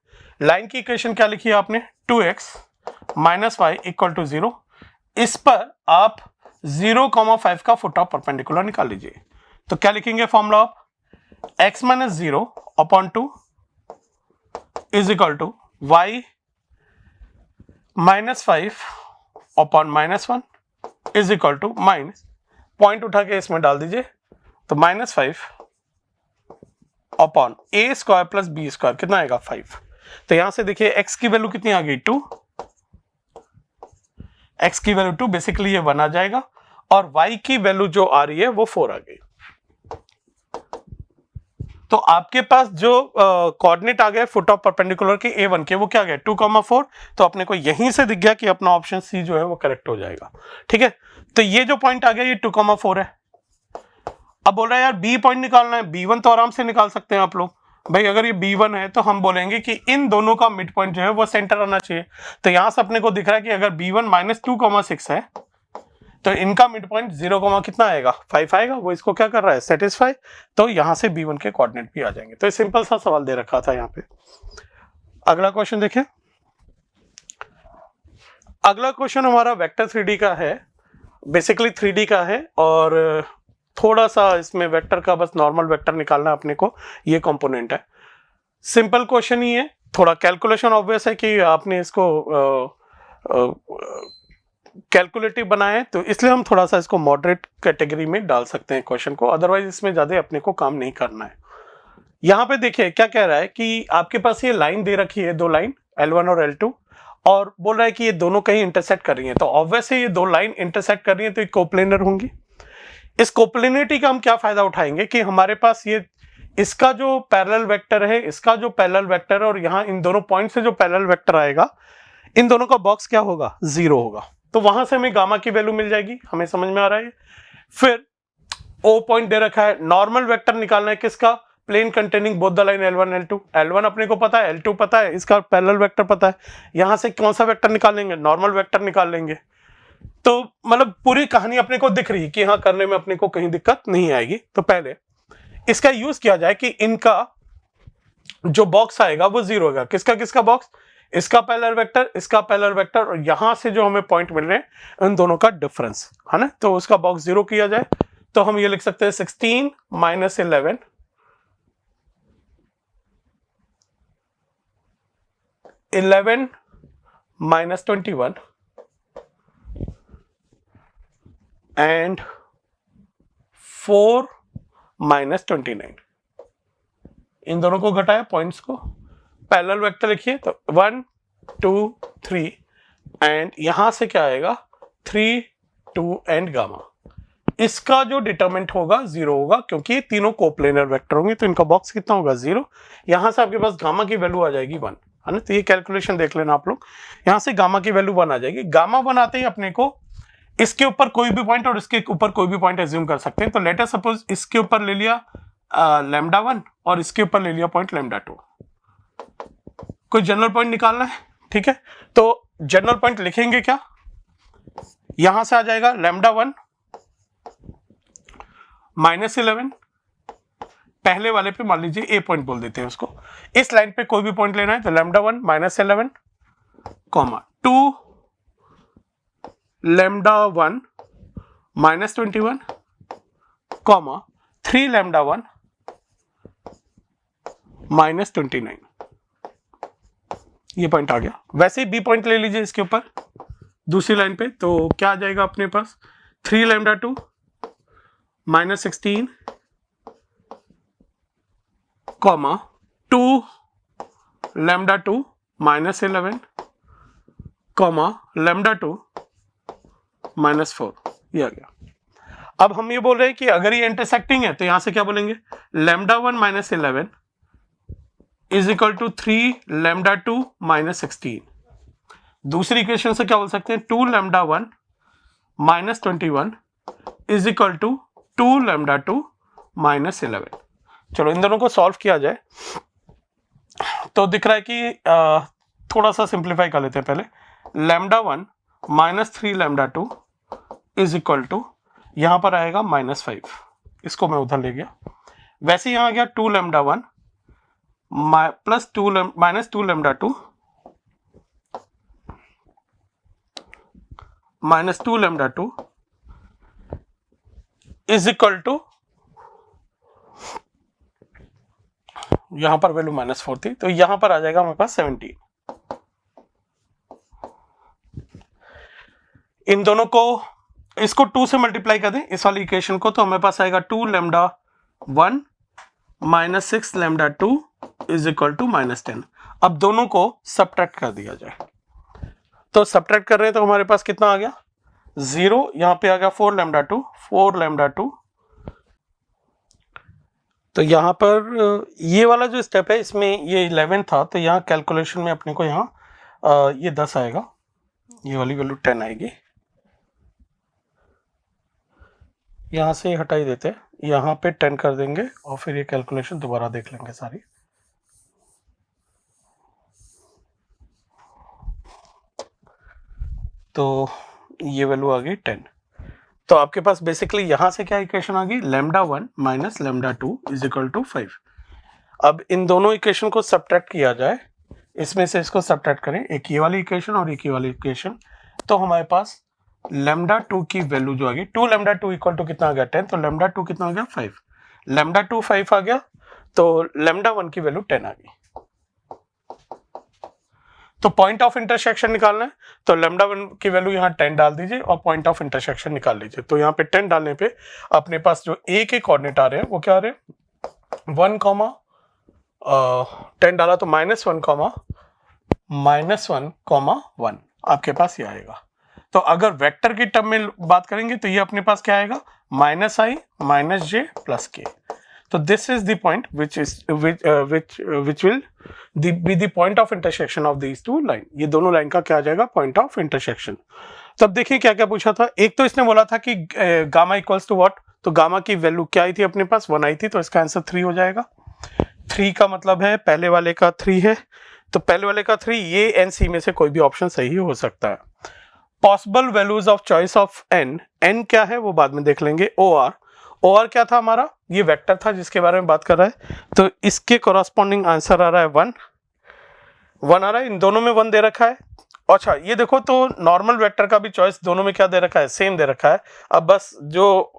लाइन की इक्वेशन क्या लिखी है आपने, 2x minus y equal to 0। इस पर आप 0,5 का फुट ऑफ परपेंडिकुलर निकाल लीजिए। तो क्या लिखेंगे, formula of x minus 0 upon 2 is equal to y minus 5 upon -1 is equal to minus, point उठा के इसमें डाल दीजिए, तो -5 अपॉन a² प्लस b² कितना आएगा, 5। तो यहां से देखिए x की वैल्यू कितनी आ गई, 2, x की वैल्यू 2, बेसिकली ये 1 आ जाएगा, और y की वैल्यू जो आ रही है वो 4 आ गई। तो आपके पास जो कोऑर्डिनेट आ गए फुट ऑफ परपेंडिकुलर के A1 के, वो क्या गए, 2,4। तो अपने को यहीं से दिख गया कि अपना ऑप्शन सी जो है वो करेक्ट हो जाएगा। ठीक है, तो ये जो पॉइंट आ गया ये 2,4 है। अब बोल रहा है यार बी पॉइंट निकालना है, B1 तो आराम से निकाल सकते हैं आप लोग भाई। अगर ये B1 है तो हम बोलेंगे कि इन दोनों का मिड पॉइंट जो है वो सेंटर आना चाहिए। तो यहां से अपने को दिख रहा है कि अगर B1 -2,6 है तो इनका मिड पॉइंट 0, कितना आएगा, 5 आएगा। वो इसको क्या कर रहा है, सेटिस्फाई। तो यहां से B1 के कोऑर्डिनेट भी आ जाएंगे। तो सिंपल सा सवाल दे रखा था यहाँ पे। अगला क्वेश्चन देखें। अगला क्वेश्चन हमारा वेक्टर 3D का है, बेसिकली 3D का है, और थोड़ा सा इसमें वेक्टर का बस नॉर्मल वेक्टर निकालना है अपने को। ये कंपोनेंट है, सिंपल क्वेश्चन ही है। थोड़ा कैलकुलेशन ऑब्वियस है कि आपने इसको कैलकुलेटिव बनाया है, तो इसलिए हम थोड़ा सा इसको मॉडरेट कैटेगरी में डाल सकते हैं क्वेश्चन को, अदरवाइज इसमें ज्यादा अपने को काम नहीं करना है। यहाँ पे देखिए क्या कह रहा है कि आपके पास ये लाइन दे रखी है, दो लाइन L1 और L2, और बोल रहा है कि ये दोनों कहीं इंटरसेक्ट कर रही हैं, तो ऑब्वियस है ये दो लाइन इंटरसेक्ट कर रही हैं तो ये कोप्लेनर होंगी। इस कोप्लेनिटी का हम क्या फायदा उठाएंगे कि हमारे पास ये इसका जो पैरेलल वेक्टर है, इसका जो पैरेलल वेक्टर है, और यहाँ इन दोनों पॉइंट से जो पैरेलल वेक्टर आएगा, इन दोनों का बॉक्स क्या होगा, 0 होगा, तो वहां से हमें गामा की वैल्यू मिल जाएगी। हमें समझ में आ रहा है। फिर O पॉइंट दे रखा है, नॉर्मल वेक्टर निकालना है किसका, plane containing both the line L1 L2। L1 अपने को पता है, L2 पता है, इसका पैरेलल वेक्टर पता है, यहां से कौन सा वेक्टर निकालेंगे, नॉर्मल वेक्टर निकाल लेंगे। तो मतलब पूरी कहानी अपने को दिख रही है कि हाँ करने में अपने को कहीं दिक्कत नहीं आएगी। तो पहले इसका यूज किया जाए कि इनका जो बॉक्स आएगा वो 0 होगा। किसका किसका बॉक्स, इसका पैरेलल वेक्टर, इसका पैरेलल वेक्टर, और यहां से जो हमें पॉइंट मिल रहे हैं उन दोनों का डिफरेंस है ना, तो उसका बॉक्स 0 किया जाए तो हम ये लिख सकते हैं 16 - 11 11 - 21 and 4 - 29। इन दोनों को घटाया पॉइंट्स को, पैरेलल वेक्टर लिखिए तो 1 2 3 एंड यहां से क्या आएगा 3 2 एंड गामा। इसका जो डिटरमिनेंट होगा 0 होगा क्योंकि ये तीनों कोप्लेनर वेक्टर होंगे, तो इनका बॉक्स कितना होगा 0। यहां से आपके पास गामा की वैल्यू आ जाएगी 1 है ना, तो ये कैलकुलेशन देख लेना आप लोग। यहां से गामा की वैल्यू 1 आ जाएगी। गामा 1 आते ही अपने को इसके ऊपर कोई भी पॉइंट और इसके ऊपर कोई भी पॉइंट एज्यूम कर सकते हैं। तो लेट अस सपोज इसके ऊपर ले लिया λ1 और इसके ऊपर ले लिया पॉइंट λ2। कोई जनरल पॉइंट निकालना है, ठीक है, तो जनरल पॉइंट लिखेंगे क्या, यहां से आ जाएगा λ1 -11, पहले वाले पे मान लीजिए ए पॉइंट बोल देते हैं उसको। इस लाइन पे कोई भी पॉइंट लेना है तो λ1 -11, 2 λ1 -21, 3 λ1 -29। ये पॉइंट आ गया। वैसे ही बी पॉइंट ले लीजिए इसके ऊपर दूसरी लाइन पे, तो क्या आ जाएगा अपने पास 3 λ2 -16, 2 λ2 -11, λ2 -4। ये आ गया। अब हम ये बोल रहे हैं कि अगर ये इंटरसेक्टिंग है तो यहां से क्या बोलेंगे, λ1 -11 = 3 λ2 -16। दूसरी इक्वेशन से क्या बोल सकते हैं, 2 λ1 -21 = 2 λ2 -11। चलो इन दोनों को सॉल्व किया जाए तो दिख रहा है कि थोड़ा सा सिंप्लीफाई कर लेते हैं पहले। λ1 -3 λ2 = यहां पर आएगा -5, इसको मैं उधर ले गया। वैसे यहां आ गया 2 λ1 -2 λ2 -2 λ2 = यहां पर वैल्यू -4 थी तो यहां पर आ जाएगा हमारे पास 17। इन दोनों को इसको 2 से मल्टीप्लाई कर दें इस वाली इक्वेशन को, तो हमारे पास आएगा 2 λ1 -6 λ2 = -10। अब दोनों को सब्ट्रैक्ट कर दिया जाए, तो सब्ट्रैक्ट कर रहे हैं तो हमारे पास कितना आ गया 0, यहां पे आ गया 4 λ2। तो यहां पर ये वाला जो स्टेप है इसमें ये 11 था, तो यहाँ कैलकुलेशन में अपने को यहाँ ये 10 आएगा, ये वाली वैल्यू 10 आएगी। यहां से हटा ही देते हैं, यहाँ पे 10 कर देंगे और फिर ये कैलकुलेशन दोबारा देख लेंगे सारी। तो ये वैल्यू आ गई 10। तो आपके पास बेसिकली यहां से क्या इक्वेशन आ गई, λ1 - λ2 = 5। अब इन दोनों इक्वेशन को सब्ट्रैक्ट किया जाए, इसमें से इसको सब्ट्रैक्ट करें, एक ये वाली इक्वेशन और एक ये वाली इक्वेशन, तो हमारे पास λ2 की वैल्यू जो आ गई 2 λ2 = कितना आ गया 10, तो λ2 कितना आ गया 5, λ2 5 आ गया, तो λ1 की वैल्यू 10 आ गई। तो पॉइंट ऑफ इंटरसेक्शन निकालना है, तो लैम्डा 1 की वैल्यू यहाँ 10 डाल दीजिए और पॉइंट ऑफ इंटरसेक्शन निकाल लीजिए। तो यहाँ पे 10 डालने पे अपने पास जो ए के कोऑर्डिनेट आ रहे हैं वो क्या आ रहे हैं 10 डाला तो -1 आपके पास ये आएगा। तो अगर वेक्टर की टर्म में बात करेंगे तो ये अपने पास क्या आएगा -i -j + k। तो this is the point which will be the point of intersection of these two line। ये दोनों लाइन का क्या आ जाएगा पॉइंट ऑफ इंटरसेक्शन। तो अब देखिए क्या क्या पूछा था। एक तो इसने बोला था कि गामा इक्वल्स टू व्हाट, तो गामा की वैल्यू क्या आई थी अपने पास 1 आई थी, तो इसका आंसर 3 हो जाएगा। 3 का मतलब है पहले वाले का 3 है, तो पहले वाले का 3, ये एन सी में से कोई भी ऑप्शन सही हो सकता है। Possible values of choice of N, N क्या है वो बाद में देख लेंगे। ओ आर क्या था हमारा, ये वेक्टर था जिसके बारे में बात कर रहा है, तो इसके कॉरस्पॉन्डिंग आंसर आ रहा है 1 आ रहा है, इन दोनों में 1 दे रखा है। अच्छा ये देखो तो नॉर्मल वेक्टर का भी चॉइस दोनों में क्या दे रखा है, सेम दे रखा है। अब बस जो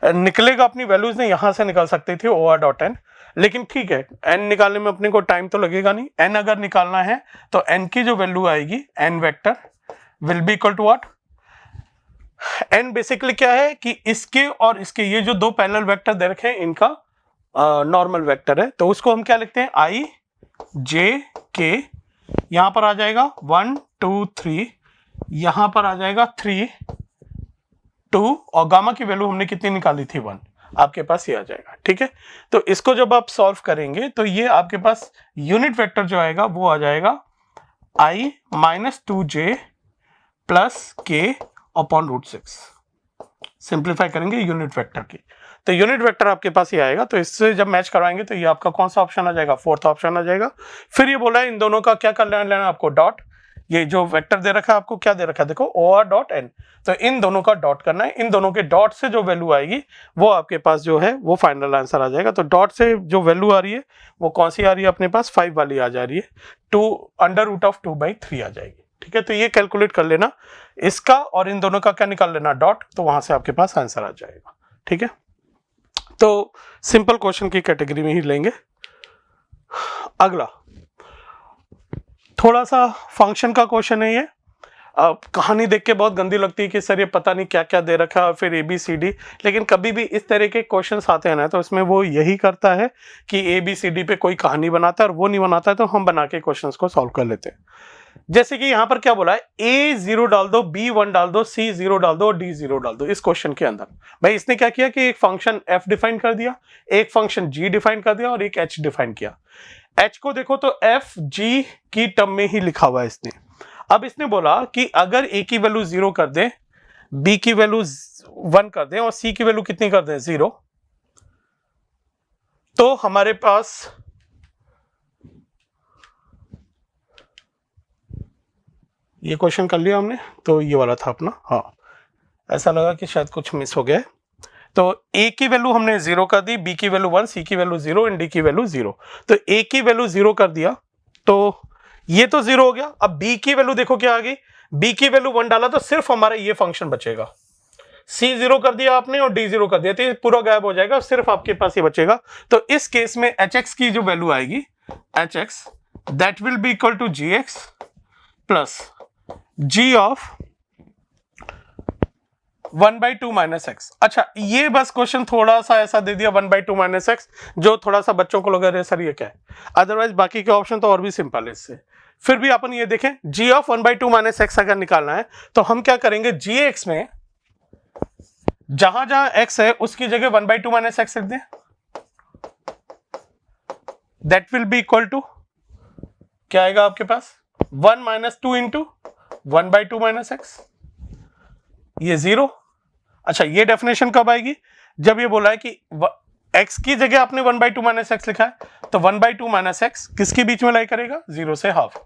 निकलेगा अपनी वैल्यूज ने यहां से निकाल सकती थी OR.n, लेकिन ठीक है n निकालने में अपने को टाइम तो लगेगा नहीं। n अगर निकालना है तो n की जो वैल्यू आएगी n vector will be equal to what, n basically क्या है कि इसके और इसके ये जो दो पैरेलल वेक्टर दे रखे हैं इनका नॉर्मल वेक्टर है, तो उसको हम क्या लिखते हैं i j k, यहां पर आ जाएगा 1 2 3, यहां पर आ जाएगा 3 2, और गामा की वैल्यू हमने कितनी निकाली थी 1, आपके पास ये आ जाएगा। ठीक है, तो इसको जब आप सॉल्व करेंगे तो ये आपके पास यूनिट वेक्टर जो आएगा वो आ जाएगा i -2j + k upon √6। Simplify करेंगे यूनिट वेक्टर की, तो यूनिट वेक्टर आपके पास ये आएगा। तो इससे जब मैच करवाएंगे तो ये आपका कौन सा ऑप्शन आ जाएगा, 4th ऑप्शन आ जाएगा। फिर ये बोला है इन दोनों का क्या कर लेना आपको डॉट, ये जो वेक्टर दे रखा है आपको क्या दे रखा है देखो OR.n, तो इन दोनों का डॉट करना है। इन दोनों के डॉट से जो वैल्यू आएगी वो आपके पास जो है वो फाइनल आंसर आ जाएगा। तो डॉट से जो वैल्यू आ रही है वो कौन सी आ रही है अपने पास, 5 वाली आ जा रही है, 2√2/3 आ जाएगी। ठीक है, तो ये कैलकुलेट कर लेना इसका और इन दोनों का क्या निकाल लेना डॉट, तो वहां से आपके पास आंसर आ जाएगा। ठीक है, तो सिंपल क्वेश्चन की कैटेगरी में ही लेंगे। अगला थोड़ा सा फंक्शन का क्वेश्चन है ये। कहानी देख के बहुत गंदी लगती है कि सर ये पता नहीं क्या क्या दे रखा है फिर ABCD, लेकिन कभी भी इस तरह के क्वेश्चंस आते हैं ना तो इसमें वो यही करता है कि ABCD पे कोई कहानी बनाता है और वो नहीं बनाता है तो हम बना के क्वेश्चंस को सॉल्व कर लेते हैं। जैसे कि यहाँ पर क्या बोला है, A 0 डाल दो, B 1 डाल दो, C 0 डाल दो और D 0 डाल दो। इस क्वेश्चन के अंदर भाई इसने क्या किया कि एक फंक्शन F डिफाइन कर दिया, एक फंक्शन G डिफाइन कर दिया और एक H डिफाइन किया। H को देखो तो F G की टर्म में ही लिखा हुआ है इसने। अब इसने बोला कि अगर A की वैल्यू 0 कर दे, B की वैल्यू 1 कर दे और C की वैल्यू कितनी कर दे 0, तो हमारे पास ये क्वेश्चन कर लिया हमने, तो ये वाला था अपना। हाँ, ऐसा लगा कि शायद कुछ मिस हो गया है। तो A की वैल्यू हमने 0 कर दी, B की वैल्यू 1, C की वैल्यू 0 एंड D की वैल्यू 0। तो A की वैल्यू 0 कर दिया तो ये तो 0 हो गया। अब B की वैल्यू देखो क्या आ गई, B की वैल्यू 1 डाला तो सिर्फ हमारा ये फंक्शन बचेगा। C 0 कर दिया आपने और D 0 कर दिया तो ये पूरा गायब हो जाएगा, सिर्फ आपके पास ये बचेगा। तो इस केस में HX की जो वैल्यू आएगी, HX that will be equal to GX plus G of 1/2 - x। अच्छा ये बस क्वेश्चन थोड़ा सा ऐसा दे दिया 1/2 - x, जो थोड़ा सा बच्चों को लगा रहे सर ये क्या है, अदरवाइज बाकी के ऑप्शन तो और भी सिंपल है इससे। फिर भी अपन ये देखें G ऑफ 1/2 - x अगर निकालना है तो हम क्या करेंगे, GX में जहां जहां x है उसकी जगह 1/2 - x लिख दें, that will be equal to क्या आएगा आपके पास 1 - 2 इंटू 1/2 - x, ये 0। अच्छा ये डेफिनेशन कब आएगी, जब ये बोला है कि x की जगह आपने 1/2 - x लिखा है, तो 1/2 - x किसके बीच में लाई करेगा, 0 से हाफ।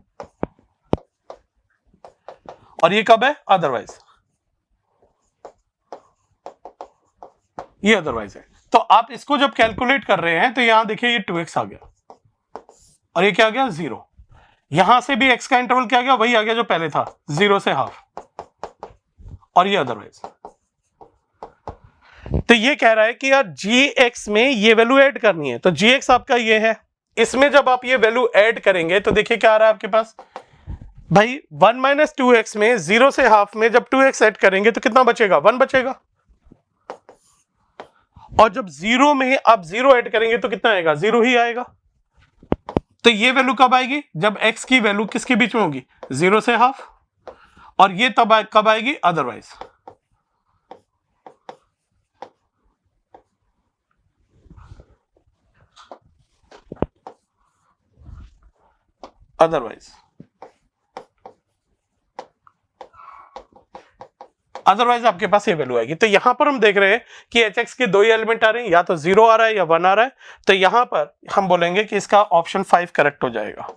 और ये कब है, अदरवाइज, ये अदरवाइज है। तो आप इसको जब कैलकुलेट कर रहे हैं तो यहां देखिए ये 2x आ गया और ये क्या आ गया 0। यहां से भी x का इंटरवल क्या आ गया, वही आ गया जो पहले था, 0 से हाफ, और ये अदरवाइज। तो ये कह रहा है कि यार GX में ये वैल्यू ऐड करनी है, तो GX आपका ये है, इसमें जब आप ये वैल्यू ऐड करेंगे तो देखिए क्या आ रहा है आपके पास, भाई 1 माइनस 2x में 0 से हाफ में जब 2x ऐड करेंगे तो कितना बचेगा, 1 बचेगा। और जब 0 में आप 0 ऐड करेंगे तो कितना आएगा, 0 ही आएगा। तो ये वैल्यू कब आएगी, जब x की वैल्यू किसके बीच में होगी, 0 से हाफ। और ये तब कब आएगी, अदरवाइज। अदरवाइज आपके पास ये वैल्यू आएगी। तो यहां पर हम देख रहे हैं कि hx के दो ही एलिमेंट आ रहे हैं, या तो 0 आ रहा है या 1 आ रहा है। तो यहां पर हम बोलेंगे कि इसका ऑप्शन 5 करेक्ट हो जाएगा,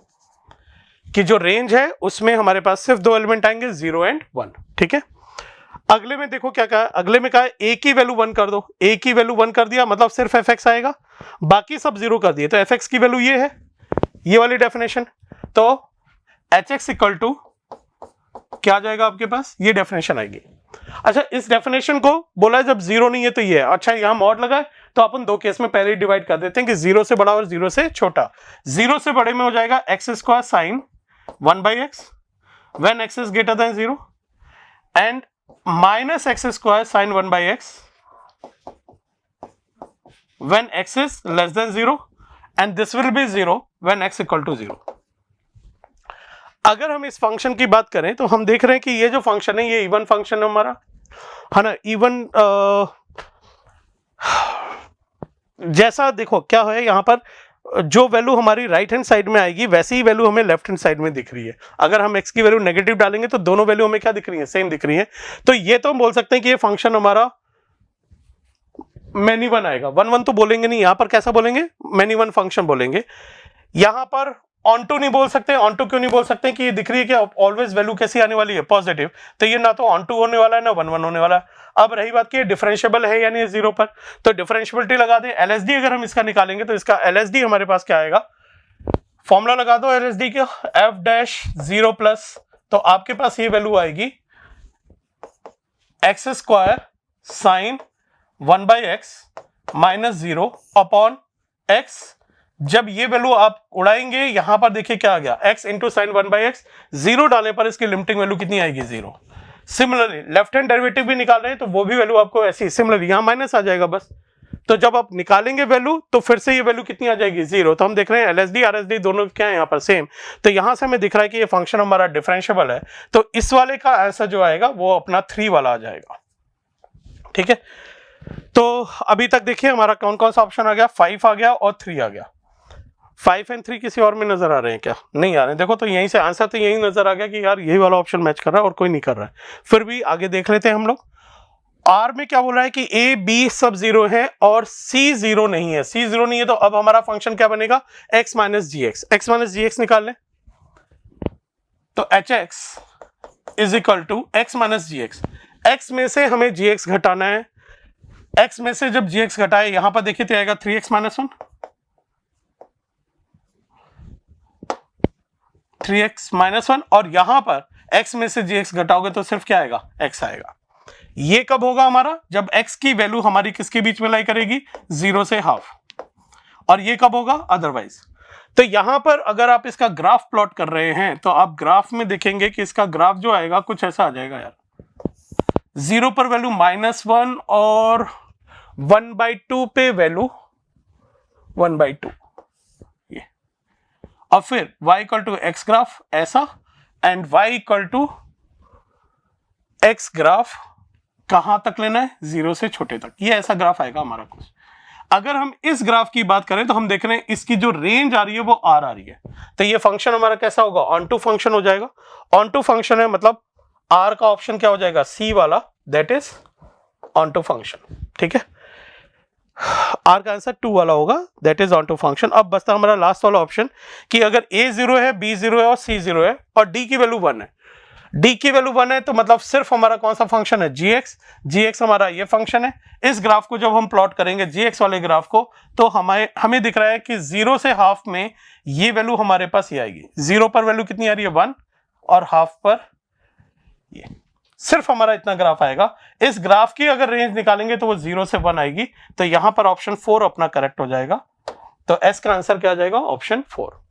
कि जो रेंज है उसमें हमारे पास सिर्फ दो एलिमेंट आएंगे, 0 एंड 1। ठीक है, अगले में देखो क्या कहा, अगले में कहा a की वैल्यू 1 कर दो। a की वैल्यू 1 कर दिया मतलब सिर्फ fx आएगा, बाकी सब 0 कर दिए। तो fx की वैल्यू ये है, ये वाली डेफिनेशन। तो hx इक्वल टू क्या आ जाएगा आपके पास, ये डेफिनेशन आएगी। अच्छा, इस डेफिनेशन को बोला है जब 0 नहीं है तो ये है। अच्छा, यहां मॉड लगा है तो अपन दो केस में पहले ही डिवाइड कर देते हैं कि 0 से बड़ा और 0 से छोटा। 0 से बड़े में हो जाएगा X square sine 1/x when x is greater than 0 and minus X square sine 1/x when x is less than 0 and this will be 0 when x equal to 0। अगर हम इस फंक्शन की बात करें तो हम देख रहे हैं कि ये जो फंक्शन है ये इवन फंक्शन है हमारा, है ना। इवन जैसा देखो क्या है, यहां पर जो वैल्यू हमारी राइट हैंड साइड में आएगी वैसी ही वैल्यू हमें लेफ्ट हैंड साइड में दिख रही है। अगर हम x की वैल्यू नेगेटिव डालेंगे तो दोनों वैल्यू हमें क्या दिख रही है, सेम दिख रही है। तो ये तो हम बोल सकते हैं कि ये फंक्शन हमारा मैनी वन आएगा। 1 तो बोलेंगे नहीं, यहां पर कैसा बोलेंगे, मैनी वन फंक्शन बोलेंगे। यहां पर ऑन टू नहीं बोल सकते। ऑन टू क्यों नहीं बोल सकते, कि ये दिख रही है कि ऑलवेज वैल्यू कैसी आने वाली है, पॉजिटिव। तो ये ना तो ऑन टू होने वाला है ना 1 होने वाला है। अब रही बात कि डिफरेंशिएबल है यानी 0 पर, तो डिफरेंशियबिलिटी लगा दें। एलएसडी अगर हम इसका निकालेंगे तो इसका एलएसडी हमारे पास क्या आएगा, फॉर्मूला लगा दो एलएसडी का, एफ डैश 0 प्लस, तो आपके पास ये वैल्यू आएगी x square sine 1/x minus 0 upon x। जब ये वैल्यू आप उड़ाएंगे यहां पर देखिए क्या आ गया, x इंटू साइन 1/x। 0 डालने पर इसकी लिमिटिंग वैल्यू कितनी आएगी, 0। सिमिलरली लेफ्ट हैंड डेरिवेटिव भी निकाल रहे हैं तो वो भी वैल्यू आपको ऐसी सिमिलरली यहां माइनस आ जाएगा बस। तो जब आप निकालेंगे वैल्यू तो फिर से ये वैल्यू कितनी आ जाएगी, 0। तो हम देख रहे हैं एलएसडी आरएसडी दोनों क्या है यहाँ पर सेम। तो यहां से हमें दिख रहा है कि ये फंक्शन हमारा डिफरेंशिएबल है। तो इस वाले का आंसर जो आएगा वो अपना 3 वाला आ जाएगा। ठीक है, तो अभी तक देखिए हमारा कौन कौन सा ऑप्शन आ गया, 5 आ गया और 3 आ गया। 5 एंड 3 किसी और में नजर आ रहे हैं क्या, नहीं आ रहे हैं। देखो तो यहीं से आंसर तो यही नजर आ गया कि यार यही वाला ऑप्शन मैच कर रहा है और कोई नहीं कर रहा है। फिर भी आगे देख लेते हैं हम लोग। आर में क्या बोल रहा है कि ए बी सब 0 है और सी 0 नहीं है। सी 0 नहीं है तो अब हमारा फंक्शन क्या बनेगा, x minus G X. X minus G X निकाल लें तो H X is equal to X minus G X. X में से हमें जी एक्स घटाना है। x में से जब gx घटाए यहां पर देखिए तो आएगा 3x माइनस 1, 3x माइनस 1, और यहां पर x में से gx घटाओगे तो सिर्फ क्या आएगा, x आएगा। ये कब होगा हमारा, जब x की वैल्यू हमारी किसके बीच में लाई करेगी, 0 से हाफ। और ये कब होगा, अदरवाइज। तो यहां पर अगर आप इसका ग्राफ प्लॉट कर रहे हैं तो आप ग्राफ में देखेंगे कि इसका ग्राफ जो आएगा कुछ ऐसा आ जाएगा यार। 0 पर वैल्यू -1 और 1/2 पे वैल्यू 1/2, ये। और फिर y equal to x graph ऐसा and y equal to x graph कहां तक लेना है, 0 से छोटे तक। ये ऐसा ग्राफ आएगा हमारा कुछ। अगर हम इस ग्राफ की बात करें तो हम देख रहे हैं इसकी जो रेंज आ रही है वो r आ रही है। तो ये फंक्शन हमारा कैसा होगा, ऑन टू फंक्शन हो जाएगा। ऑन टू फंक्शन है मतलब r का ऑप्शन क्या हो जाएगा, c वाला, that is onto function. ठीक है, r का आंसर 2 वाला होगा, that is onto function. अब बचता हमारा लास्ट वाला ऑप्शन कि अगर a 0 है, b 0 है और c 0 है और d की वैल्यू 1 है। d की वैल्यू 1 है तो मतलब सिर्फ हमारा कौन सा फंक्शन है, gx हमारा ये फंक्शन है। इस ग्राफ को जब हम प्लॉट करेंगे gx वाले ग्राफ को तो हमें दिख रहा है कि 0 से हाफ में ये वैल्यू हमारे पास ये आएगी। 0 पर वैल्यू कितनी आ रही है, 1, और हाफ पर ये, सिर्फ हमारा इतना ग्राफ आएगा। इस ग्राफ की अगर रेंज निकालेंगे तो वो 0 से 1 आएगी। तो यहां पर ऑप्शन 4 अपना करेक्ट हो जाएगा। तो एस का आंसर क्या आ जाएगा, ऑप्शन 4।